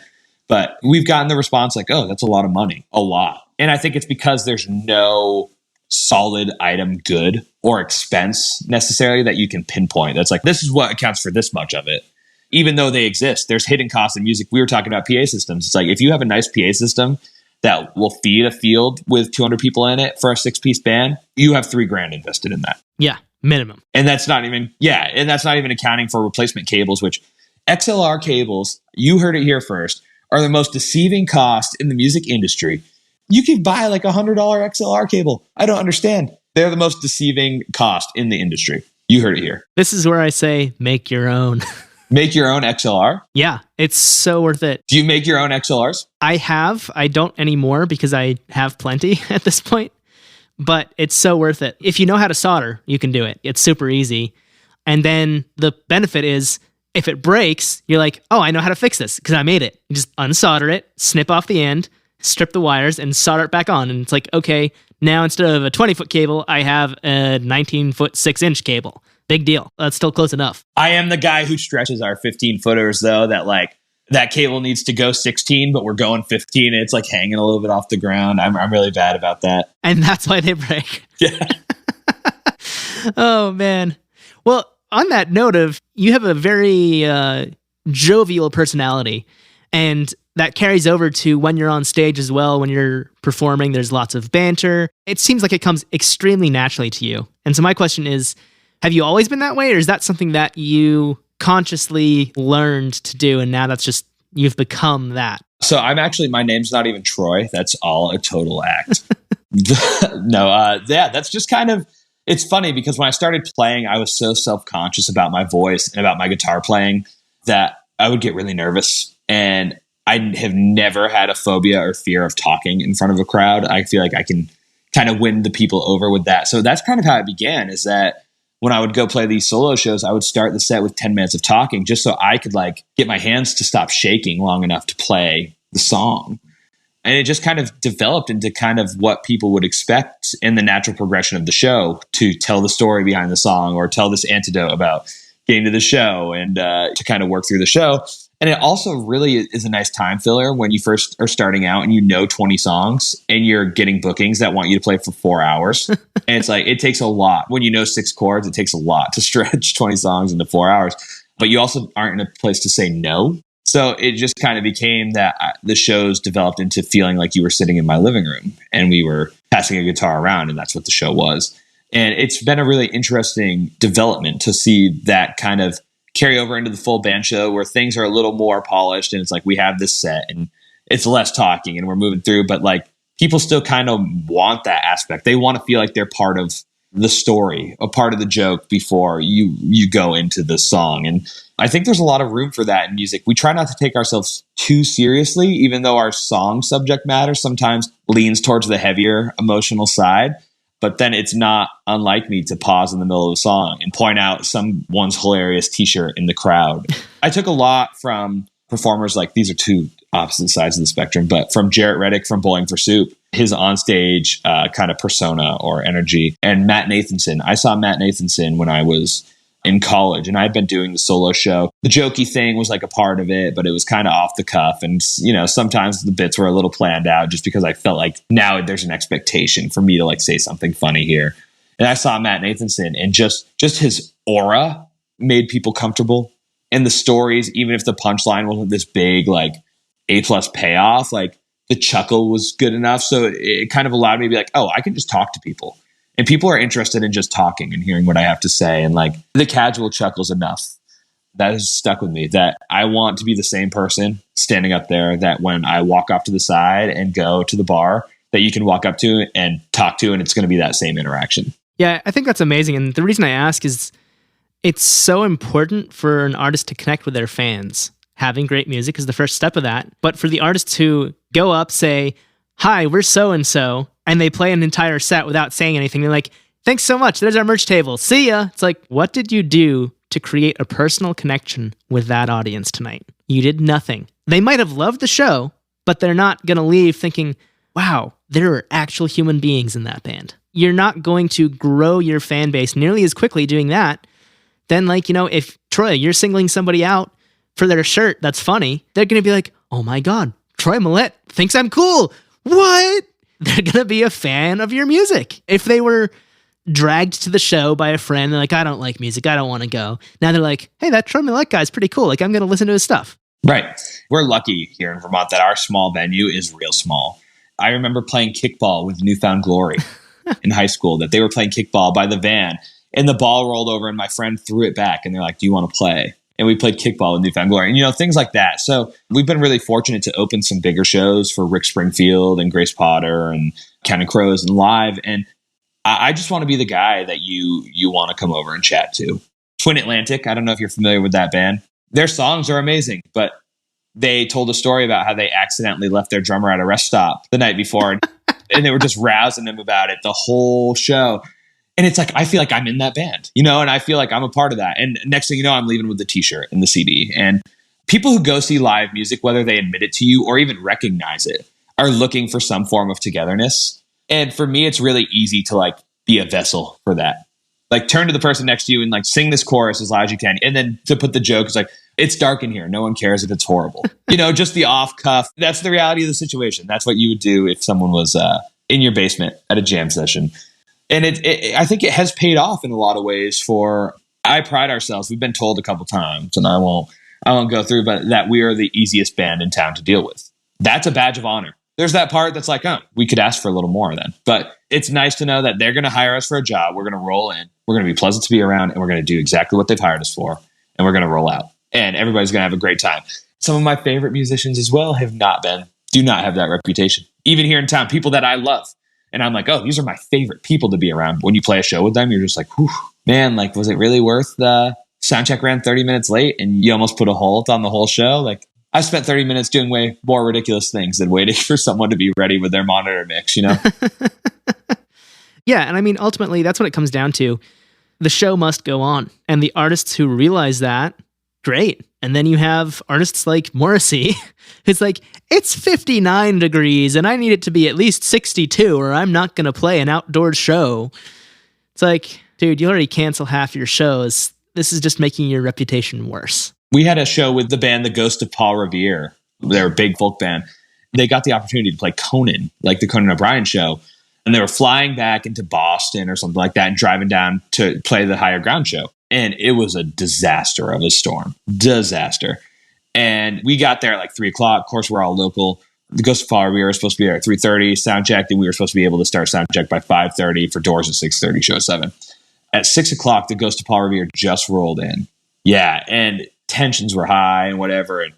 S3: But we've gotten the response like, oh, that's a lot of money, a lot. And I think it's because there's no solid item good or expense necessarily that you can pinpoint. That's like, this is what accounts for this much of it. Even though they exist, there's hidden costs in music. We were talking about PA systems. It's like, if you have a nice PA system that will feed a field with 200 people in it for a 6-piece band, you have $3,000 invested in that.
S1: Yeah, minimum.
S3: And that's not even accounting for replacement cables, which XLR cables, you heard it here first, are the most deceiving cost in the music industry. You could buy like $100 XLR cable. I don't understand. They're the most deceiving cost in the industry. You heard it here.
S1: This is where I say make your own.
S3: Make your own XLR?
S1: Yeah, it's so worth it.
S3: Do you make your own XLRs?
S1: I don't anymore because I have plenty at this point, but it's so worth it. If you know how to solder, you can do it. It's super easy. And then the benefit is if it breaks, you're like, oh, I know how to fix this because I made it. You just unsolder it, snip off the end, strip the wires, and solder it back on. And it's like, okay, now instead of a 20-foot cable, I have a 19-foot 6-inch cable. Big deal. That's still close enough.
S3: I am the guy who stretches our 15-footers, though, that like that cable needs to go 16, but we're going 15. And it's like hanging a little bit off the ground. I'm really bad about that.
S1: And that's why they break.
S3: Yeah.
S1: Oh, man. Well, on that note of, you have a very jovial personality, and that carries over to when you're on stage as well. When you're performing, there's lots of banter. It seems like it comes extremely naturally to you. And so my question is, have you always been that way, or is that something that you consciously learned to do and now that's just, you've become that?
S3: So my name's not even Troy. That's all a total act. No, that's just kind of, it's funny because when I started playing, I was so self-conscious about my voice and about my guitar playing that I would get really nervous. And I have never had a phobia or fear of talking in front of a crowd. I feel like I can kind of win the people over with that. So that's kind of how it began, is that when I would go play these solo shows, I would start the set with 10 minutes of talking just so I could like get my hands to stop shaking long enough to play the song. And it just kind of developed into kind of what people would expect in the natural progression of the show, to tell the story behind the song or tell this anecdote about getting to the show and to kind of work through the show. And it also really is a nice time filler when you first are starting out and you know 20 songs and you're getting bookings that want you to play for 4 hours. And it's like, it takes a lot. When you know 6 chords, it takes a lot to stretch 20 songs into 4 hours. But you also aren't in a place to say no. So it just kind of became that the shows developed into feeling like you were sitting in my living room and we were passing a guitar around, and that's what the show was. And it's been a really interesting development to see that kind of carry over into the full band show where things are a little more polished and it's like we have this set and it's less talking and we're moving through, but like people still kind of want that aspect. They want to feel like they're part of the story, a part of the joke before you go into the song. And I think there's a lot of room for that in music. We try not to take ourselves too seriously, even though our song subject matter sometimes leans towards the heavier emotional side. But then it's not unlike me to pause in the middle of a song and point out someone's hilarious t-shirt in the crowd. I took a lot from performers like, these are two opposite sides of the spectrum, but from Jarrett Reddick from Bowling for Soup, his onstage kind of persona or energy, and Matt Nathanson. I saw Matt Nathanson when I was in college and I'd been doing the solo show. The jokey thing was like a part of it, but it was kind of off the cuff. And, you know, sometimes the bits were a little planned out just because I felt like now there's an expectation for me to like say something funny here. And I saw Matt Nathanson and just his aura made people comfortable. And the stories, even if the punchline wasn't this big, like A+ payoff, like the chuckle was good enough. So it kind of allowed me to be like, oh, I can just talk to people. And people are interested in just talking and hearing what I have to say. And like the casual chuckle's enough. That has stuck with me, that I want to be the same person standing up there that when I walk off to the side and go to the bar, that you can walk up to and talk to, and it's going to be that same interaction.
S1: Yeah, I think that's amazing. And the reason I ask is it's so important for an artist to connect with their fans. Having great music is the first step of that. But for the artist to go up, say, hi, we're so-and-so, and they play an entire set without saying anything. They're like, thanks so much. There's our merch table. See ya. It's like, what did you do to create a personal connection with that audience tonight? You did nothing. They might have loved the show, but they're not going to leave thinking, wow, there are actual human beings in that band. You're not going to grow your fan base nearly as quickly doing that than like, you know, if Troy, you're singling somebody out for their shirt that's funny, they're going to be like, oh my God, Troy Millette thinks I'm cool. What? They're going to be a fan of your music. If they were dragged to the show by a friend, they're like, I don't like music, I don't want to go. Now they're like, hey, that Troy Millette guy's pretty cool. Like, I'm going to listen to his stuff.
S3: Right. We're lucky here in Vermont that our small venue is real small. I remember playing kickball with Newfound Glory in high school, that they were playing kickball by the van and the ball rolled over and my friend threw it back and they're like, do you want to play? And we played kickball with Newfound Glory and, you know, things like that. So we've been really fortunate to open some bigger shows for Rick Springfield and Grace Potter and Counting Crows and live. And I just want to be the guy that you want to come over and chat to. Twin Atlantic, I don't know if you're familiar with that band. Their songs are amazing, but they told a story about how they accidentally left their drummer at a rest stop the night before and they were just rousing him about it the whole show. And it's like, I feel like I'm in that band, you know, and I feel like I'm a part of that. And next thing you know, I'm leaving with the t-shirt and the CD. And people who go see live music, whether they admit it to you or even recognize it, are looking for some form of togetherness. And for me, it's really easy to like be a vessel for that. Like turn to the person next to you and like sing this chorus as loud as you can. And then to put the joke, it's like, it's dark in here. No one cares if it's horrible. You know, just the off cuff. That's the reality of the situation. That's what you would do if someone was in your basement at a jam session. And I think it has paid off in a lot of ways I pride ourselves. We've been told a couple times, and I won't go through, but that we are the easiest band in town to deal with. That's a badge of honor. There's that part that's like, oh, we could ask for a little more then. But it's nice to know that they're going to hire us for a job. We're going to roll in. We're going to be pleasant to be around, and we're going to do exactly what they've hired us for. And we're going to roll out. And everybody's going to have a great time. Some of my favorite musicians as well do not have that reputation. Even here in town, people that I love. And I'm like, oh, these are my favorite people to be around. When you play a show with them, you're just like, whew, man, like, was it really worth the soundcheck ran 30 minutes late and you almost put a halt on the whole show? Like, I spent 30 minutes doing way more ridiculous things than waiting for someone to be ready with their monitor mix, you know?
S1: Yeah. And I mean, ultimately, that's what it comes down to. The show must go on. And the artists who realize that, great. And then you have artists like Morrissey, who's like, it's 59 degrees and I need it to be at least 62 or I'm not going to play an outdoor show. It's like, dude, you already cancel half your shows. This is just making your reputation worse.
S3: We had a show with the band The Ghost of Paul Revere. They're a big folk band. They got the opportunity to play Conan, like the Conan O'Brien show. And they were flying back into Boston or something like that and driving down to play the Higher Ground show. And it was a disaster of a storm. Disaster. And we got there at like 3 o'clock. Of course, we're all local. The Ghost of Paul Revere was supposed to be there at 3:30, sound check. And we were supposed to be able to start sound check by 5:30 for doors at 6:30, show 7. At 6 o'clock, the Ghost of Paul Revere just rolled in. Yeah, and tensions were high and whatever. And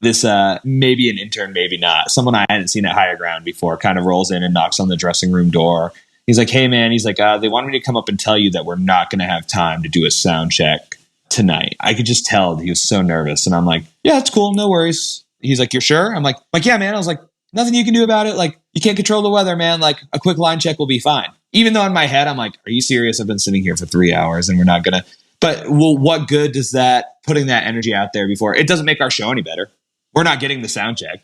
S3: this maybe an intern, maybe not, someone I hadn't seen at Higher Ground before kind of rolls in and knocks on the dressing room door. He's like, hey, man, he's like, they wanted me to come up and tell you that we're not going to have time to do a sound check tonight. I could just tell that he was so nervous. And I'm like, yeah, it's cool. No worries. He's like, you're sure? I'm like, yeah, man. I was like, nothing you can do about it. Like, you can't control the weather, man. Like, a quick line check will be fine. Even though in my head, I'm like, are you serious? I've been sitting here for 3 hours and we're not going to. But well, what good does that, putting that energy out there before? It doesn't make our show any better. We're not getting the sound check,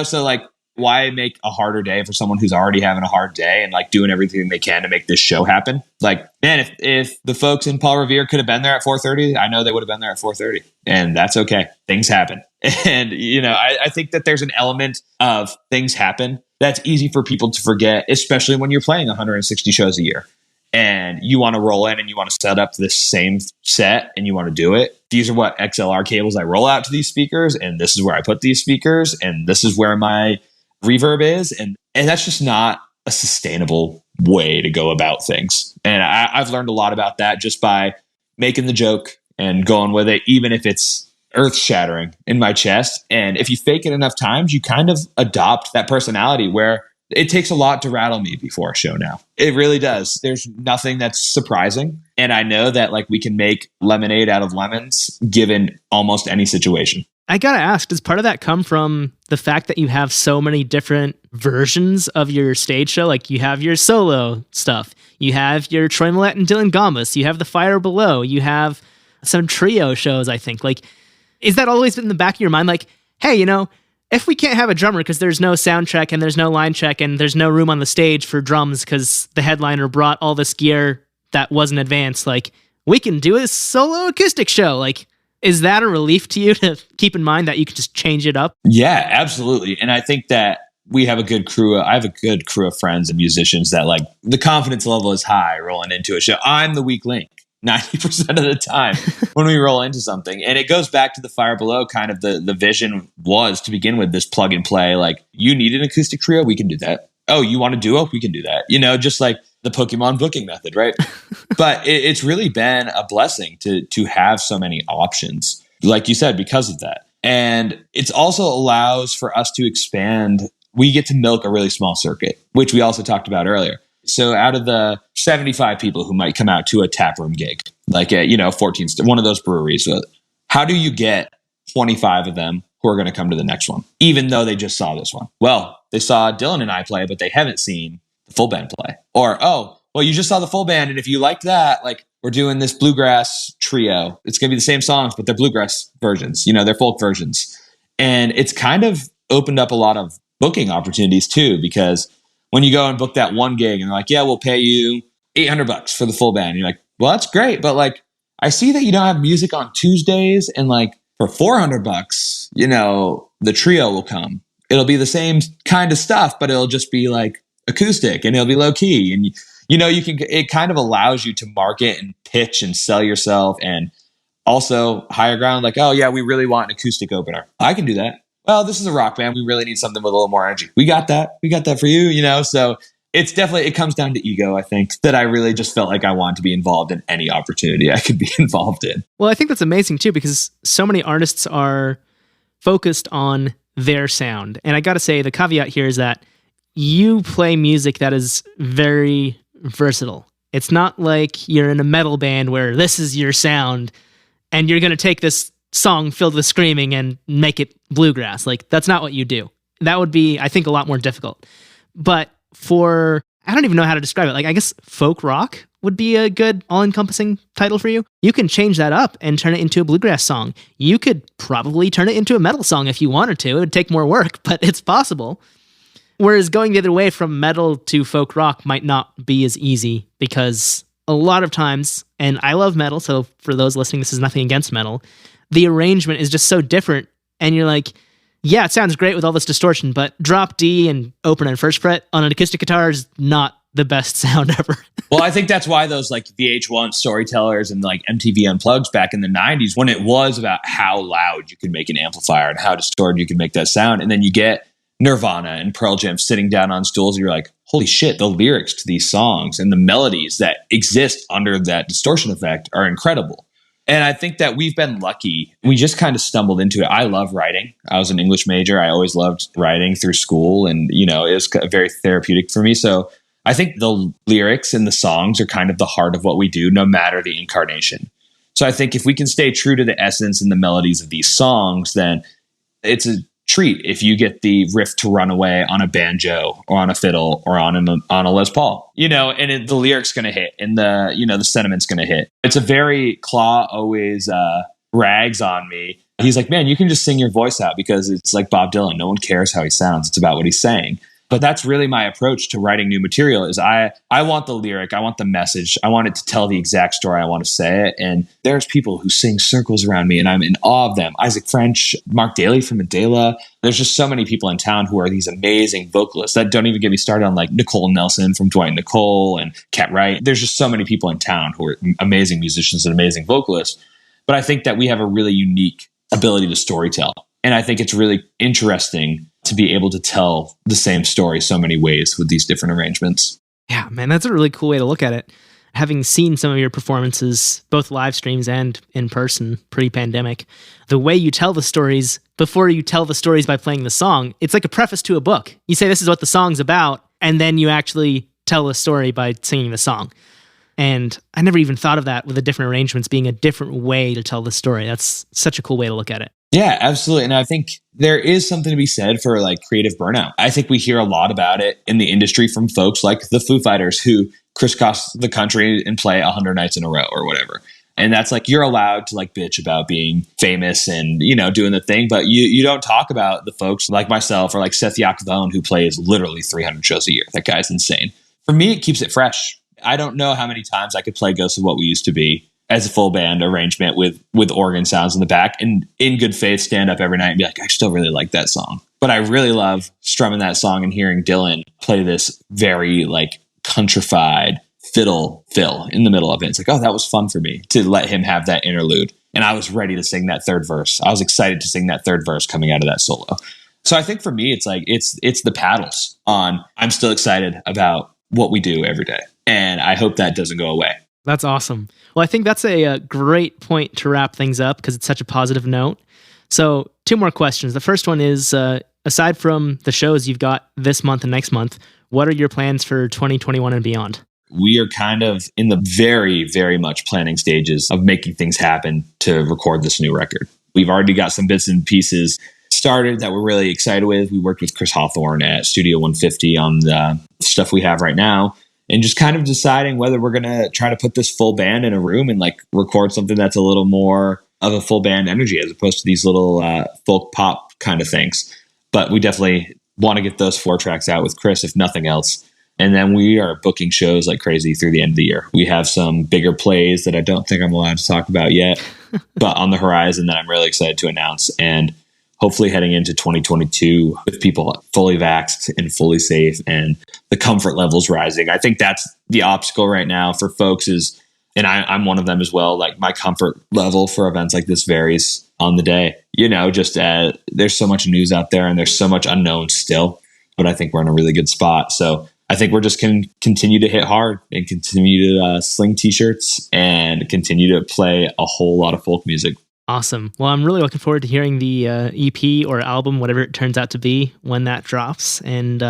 S3: So like, why make a harder day for someone who's already having a hard day and like doing everything they can to make this show happen? Like, man, if the folks in Paul Revere could have been there at 4:30, I know they would have been there at 4:30, and that's okay. Things happen. And, I think that there's an element of things happen that's easy for people to forget, especially when you're playing 160 shows a year. And you want to roll in and you want to set up this same set and you want to do it. These are what XLR cables I roll out to these speakers. And this is where I put these speakers. And this is where my reverb is. And that's just not a sustainable way to go about things. And I've learned a lot about that just by making the joke and going with it, even if it's earth shattering in my chest. And if you fake it enough times, you kind of adopt that personality where it takes a lot to rattle me before a show now. It really does. There's nothing that's surprising. And I know that like we can make lemonade out of lemons given almost any situation.
S1: I gotta ask, does part of that come from the fact that you have so many different versions of your stage show? Like you have your solo stuff, you have your Troy Millette and Dylan Gambus, you have the Fire Below, you have some trio shows, I think. Like, is that always been in the back of your mind? Like, hey, if we can't have a drummer because there's no sound check and there's no line check and there's no room on the stage for drums because the headliner brought all this gear that wasn't advanced, like, we can do a solo acoustic show. Like, is that a relief to you to keep in mind that you can just change it up?
S3: Yeah, absolutely. And I think that we have a good crew. I have a good crew of friends and musicians that like the confidence level is high rolling into a show. I'm the weak link 90% of the time when we roll into something. And it goes back to the Fire Below, kind of the vision was to begin with this plug and play. Like, you need an acoustic trio, we can do that. Oh, you want a duo? We can do that. Just like the Pokemon booking method, right? But it's really been a blessing to have so many options, like you said, because of that. And it's also allows for us to expand. We get to milk a really small circuit, which we also talked about earlier. So out of the 75 people who might come out to a taproom gig, like at, 14, one of those breweries, how do you get 25 of them who are going to come to the next one, even though they just saw this one? Well, they saw Dylan and I play, but they haven't seen the full band play. Or, oh, well, you just saw the full band. And if you liked that, like, we're doing this bluegrass trio. It's going to be the same songs, but they're bluegrass versions, they're folk versions. And it's kind of opened up a lot of booking opportunities too, because when you go and book that one gig and they're like, yeah, we'll pay you $800 for the full band. And you're like, well, that's great. But like, I see that you don't have music on Tuesdays, and like for $400, the trio will come. It'll be the same kind of stuff, but it'll just be like acoustic and it'll be low key. And it kind of allows you to market and pitch and sell yourself. And also Higher Ground, like, oh yeah, we really want an acoustic opener. I can do that. Well, this is a rock band. We really need something with a little more energy. We got that. We got that for you, So it's definitely, it comes down to ego, I think, that I really just felt like I wanted to be involved in any opportunity I could be involved in.
S1: Well, I think that's amazing too, because so many artists are focused on their sound. And I got to say, the caveat here is that you play music that is very versatile. It's not like you're in a metal band where this is your sound and you're going to take this song filled with screaming and make it bluegrass. Like, that's not what you do. That would be, I think, a lot more difficult. But I don't even know how to describe it. Like, I guess folk rock would be a good all-encompassing title for you. You can change that up and turn it into a bluegrass song. You could probably turn it into a metal song if you wanted to. It would take more work, but it's possible. Whereas going the other way from metal to folk rock might not be as easy, because a lot of times, and I love metal, so for those listening, this is nothing against metal, the arrangement is just so different. And you're like, yeah, it sounds great with all this distortion, but drop D and open and first fret on an acoustic guitar is not the best sound ever.
S3: Well, I think that's why those like VH1 storytellers and like MTV Unplugged back in the 90s, when it was about how loud you could make an amplifier and how distorted you could make that sound. And then you get Nirvana and Pearl Jam sitting down on stools and you're like, holy shit, the lyrics to these songs and the melodies that exist under that distortion effect are incredible. And I think that we've been lucky. We just kind of stumbled into it. I love writing. I was an English major. I always loved writing through school. And, you know, it was very therapeutic for me. So I think the lyrics and the songs are kind of the heart of what we do, no matter the incarnation. So I think if we can stay true to the essence and the melodies of these songs, then it's a treat if you get the riff to run away on a banjo or on a fiddle or on a Les Paul, you know, and the lyric's going to hit and the, you know, the sentiment's going to hit. It's a very Claw always rags on me. He's like, man, you can just sing your voice out because it's like Bob Dylan. No one cares how he sounds. It's about what he's saying. But that's really my approach to writing new material is I want the lyric. I want the message. I want it to tell the exact story I want to say it. And there's people who sing circles around me and I'm in awe of them. Isaac French, Mark Daly from Adela. There's just so many people in town who are these amazing vocalists that don't even get me started on like Nicole Nelson from Dwight and Nicole and Cat Wright. There's just so many people in town who are amazing musicians and amazing vocalists. But I think that we have a really unique ability to storytell. And I think it's really interesting to be able to tell the same story so many ways with these different arrangements.
S1: Yeah, man, that's a really cool way to look at it. Having seen some of your performances, both live streams and in person pre-pandemic, the way you tell the stories before you tell the stories by playing the song, it's like a preface to a book. You say this is what the song's about, and then you actually tell the story by singing the song. And I never even thought of that with the different arrangements being a different way to tell the story. That's such a cool way to look at it.
S3: Yeah, absolutely. And I think there is something to be said for like creative burnout. I think we hear a lot about it in the industry from folks like the Foo Fighters who crisscross the country and play 100 nights in a row or whatever. And that's like, you're allowed to like bitch about being famous and, you know, doing the thing, but you don't talk about the folks like myself or like Seth Yakavone who plays literally 300 shows a year. That guy's insane. For me, it keeps it fresh. I don't know how many times I could play Ghosts of What We Used to Be as a full band arrangement with organ sounds in the back and in good faith stand up every night and be like, I still really like that song. But I really love strumming that song and hearing Dylan play this very like countrified fiddle fill in the middle of it. It's like, oh, that was fun for me to let him have that interlude. And I was ready to sing that third verse. I was excited to sing that third verse coming out of that solo. So I think for me, it's like, it's the paddles on, I'm still excited about what we do every day. And I hope that doesn't go away.
S1: That's awesome. Well, I think that's a great point to wrap things up because it's such a positive note. So 2 more questions. The first one is, aside from the shows you've got this month and next month, what are your plans for 2021 and beyond?
S3: We are kind of in the very, very much planning stages of making things happen to record this new record. We've already got some bits and pieces started that we're really excited with. We worked with Chris Hawthorne at Studio 150 on the stuff we have right now. And just kind of deciding whether we're going to try to put this full band in a room and like record something that's a little more of a full band energy as opposed to these little folk pop kind of things. But we definitely want to get those 4 tracks out with Chris, if nothing else. And then we are booking shows like crazy through the end of the year. We have some bigger plays that I don't think I'm allowed to talk about yet, but on the horizon that I'm really excited to announce. And hopefully heading into 2022 with people fully vaxxed and fully safe and the comfort levels rising. I think that's the obstacle right now for folks is, and I'm one of them as well, like my comfort level for events like this varies on the day. You know, just there's so much news out there and there's so much unknown still, but I think we're in a really good spot. So I think we're just going to continue to hit hard and continue to sling t-shirts and continue to play a whole lot of folk music.
S1: Awesome. Well, I'm really looking forward to hearing the EP or album, whatever it turns out to be, when that drops, and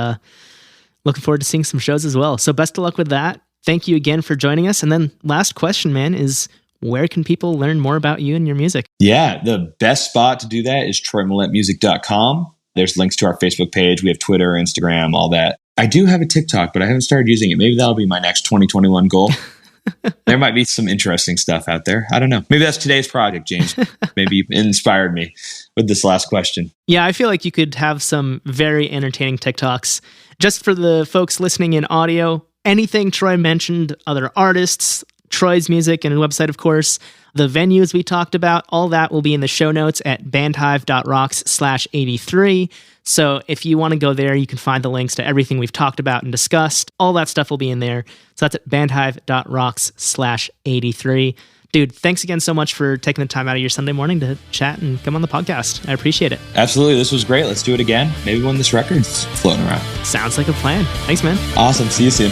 S1: looking forward to seeing some shows as well. So best of luck with that. Thank you again for joining us. And then last question, man, is where can people learn more about you and your music?
S3: Yeah, the best spot to do that is troymillettemusic.com. There's links to our Facebook page. We have Twitter, Instagram, all that. I do have a TikTok, but I haven't started using it. Maybe that'll be my next 2021 goal. There might be some interesting stuff out there. I don't know. Maybe that's today's project, James. Maybe you inspired me with this last question.
S1: Yeah, I feel like you could have some very entertaining TikToks. Just for the folks listening in audio, anything Troy mentioned, other artists, Troy's music and website, of course, the venues we talked about, all that will be in the show notes at bandhive.rocks/83. So if you want to go there, you can find the links to everything we've talked about and discussed. All that stuff will be in there. So that's at bandhive.rocks/83. Dude, thanks again so much for taking the time out of your Sunday morning to chat and come on the podcast. I appreciate it.
S3: Absolutely. This was great. Let's do it again. Maybe when this record's floating around.
S1: Sounds like a plan. Thanks, man.
S3: Awesome. See you soon.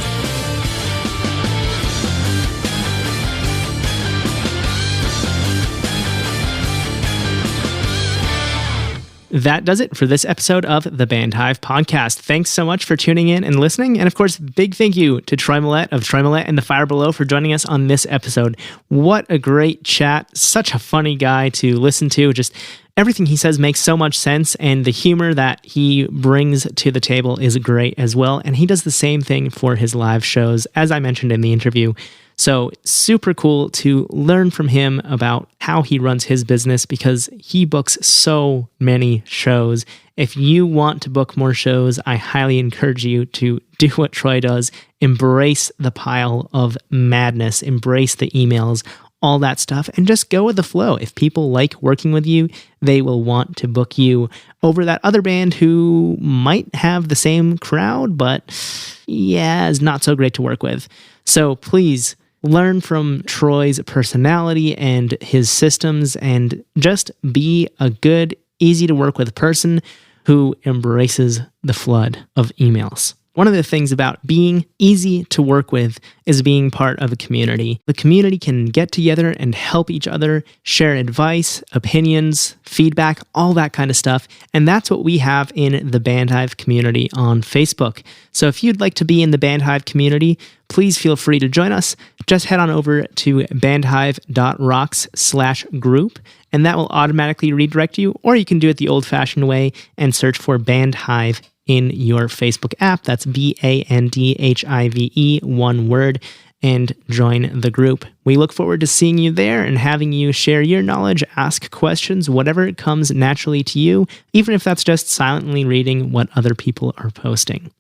S1: That does it for this episode of the Band Hive podcast. Thanks so much for tuning in and listening. And of course, big thank you to Troy Millette of Troy Millette and the Fire Below for joining us on this episode. What a great chat. Such a funny guy to listen to. Just everything he says makes so much sense, and the humor that he brings to the table is great as well. And he does the same thing for his live shows, as I mentioned in the interview. So super cool to learn from him about how he runs his business, because he books so many shows. If you want to book more shows, I highly encourage you to do what Troy does. Embrace the pile of madness, embrace the emails, all that stuff, and just go with the flow. If people like working with you, they will want to book you over that other band who might have the same crowd, but yeah, is not so great to work with. So please learn from Troy's personality and his systems, and just be a good, easy to work with person who embraces the flood of emails. One of the things about being easy to work with is being part of a community. The community can get together and help each other, share advice, opinions, feedback, all that kind of stuff. And that's what we have in the Band Hive community on Facebook. So if you'd like to be in the Band Hive community, please feel free to join us. Just head on over to bandhive.rocks/group, and that will automatically redirect you, or you can do it the old-fashioned way and search for Band Hive in your Facebook app. That's BANDHIVE, one word, and join the group. We look forward to seeing you there and having you share your knowledge, ask questions, whatever comes naturally to you, even if that's just silently reading what other people are posting.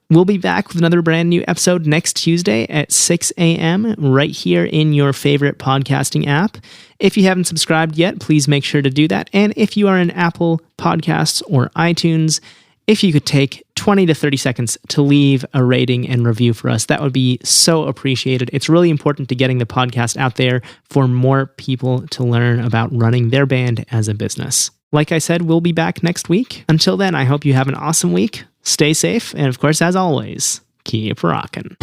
S1: We'll be back with another brand new episode next Tuesday at 6 a.m. right here in your favorite podcasting app. If you haven't subscribed yet, please make sure to do that. And if you are in Apple Podcasts or iTunes, if you could take 20 to 30 seconds to leave a rating and review for us, that would be so appreciated. It's really important to getting the podcast out there for more people to learn about running their band as a business. Like I said, we'll be back next week. Until then, I hope you have an awesome week. Stay safe, and of course, as always, keep rocking.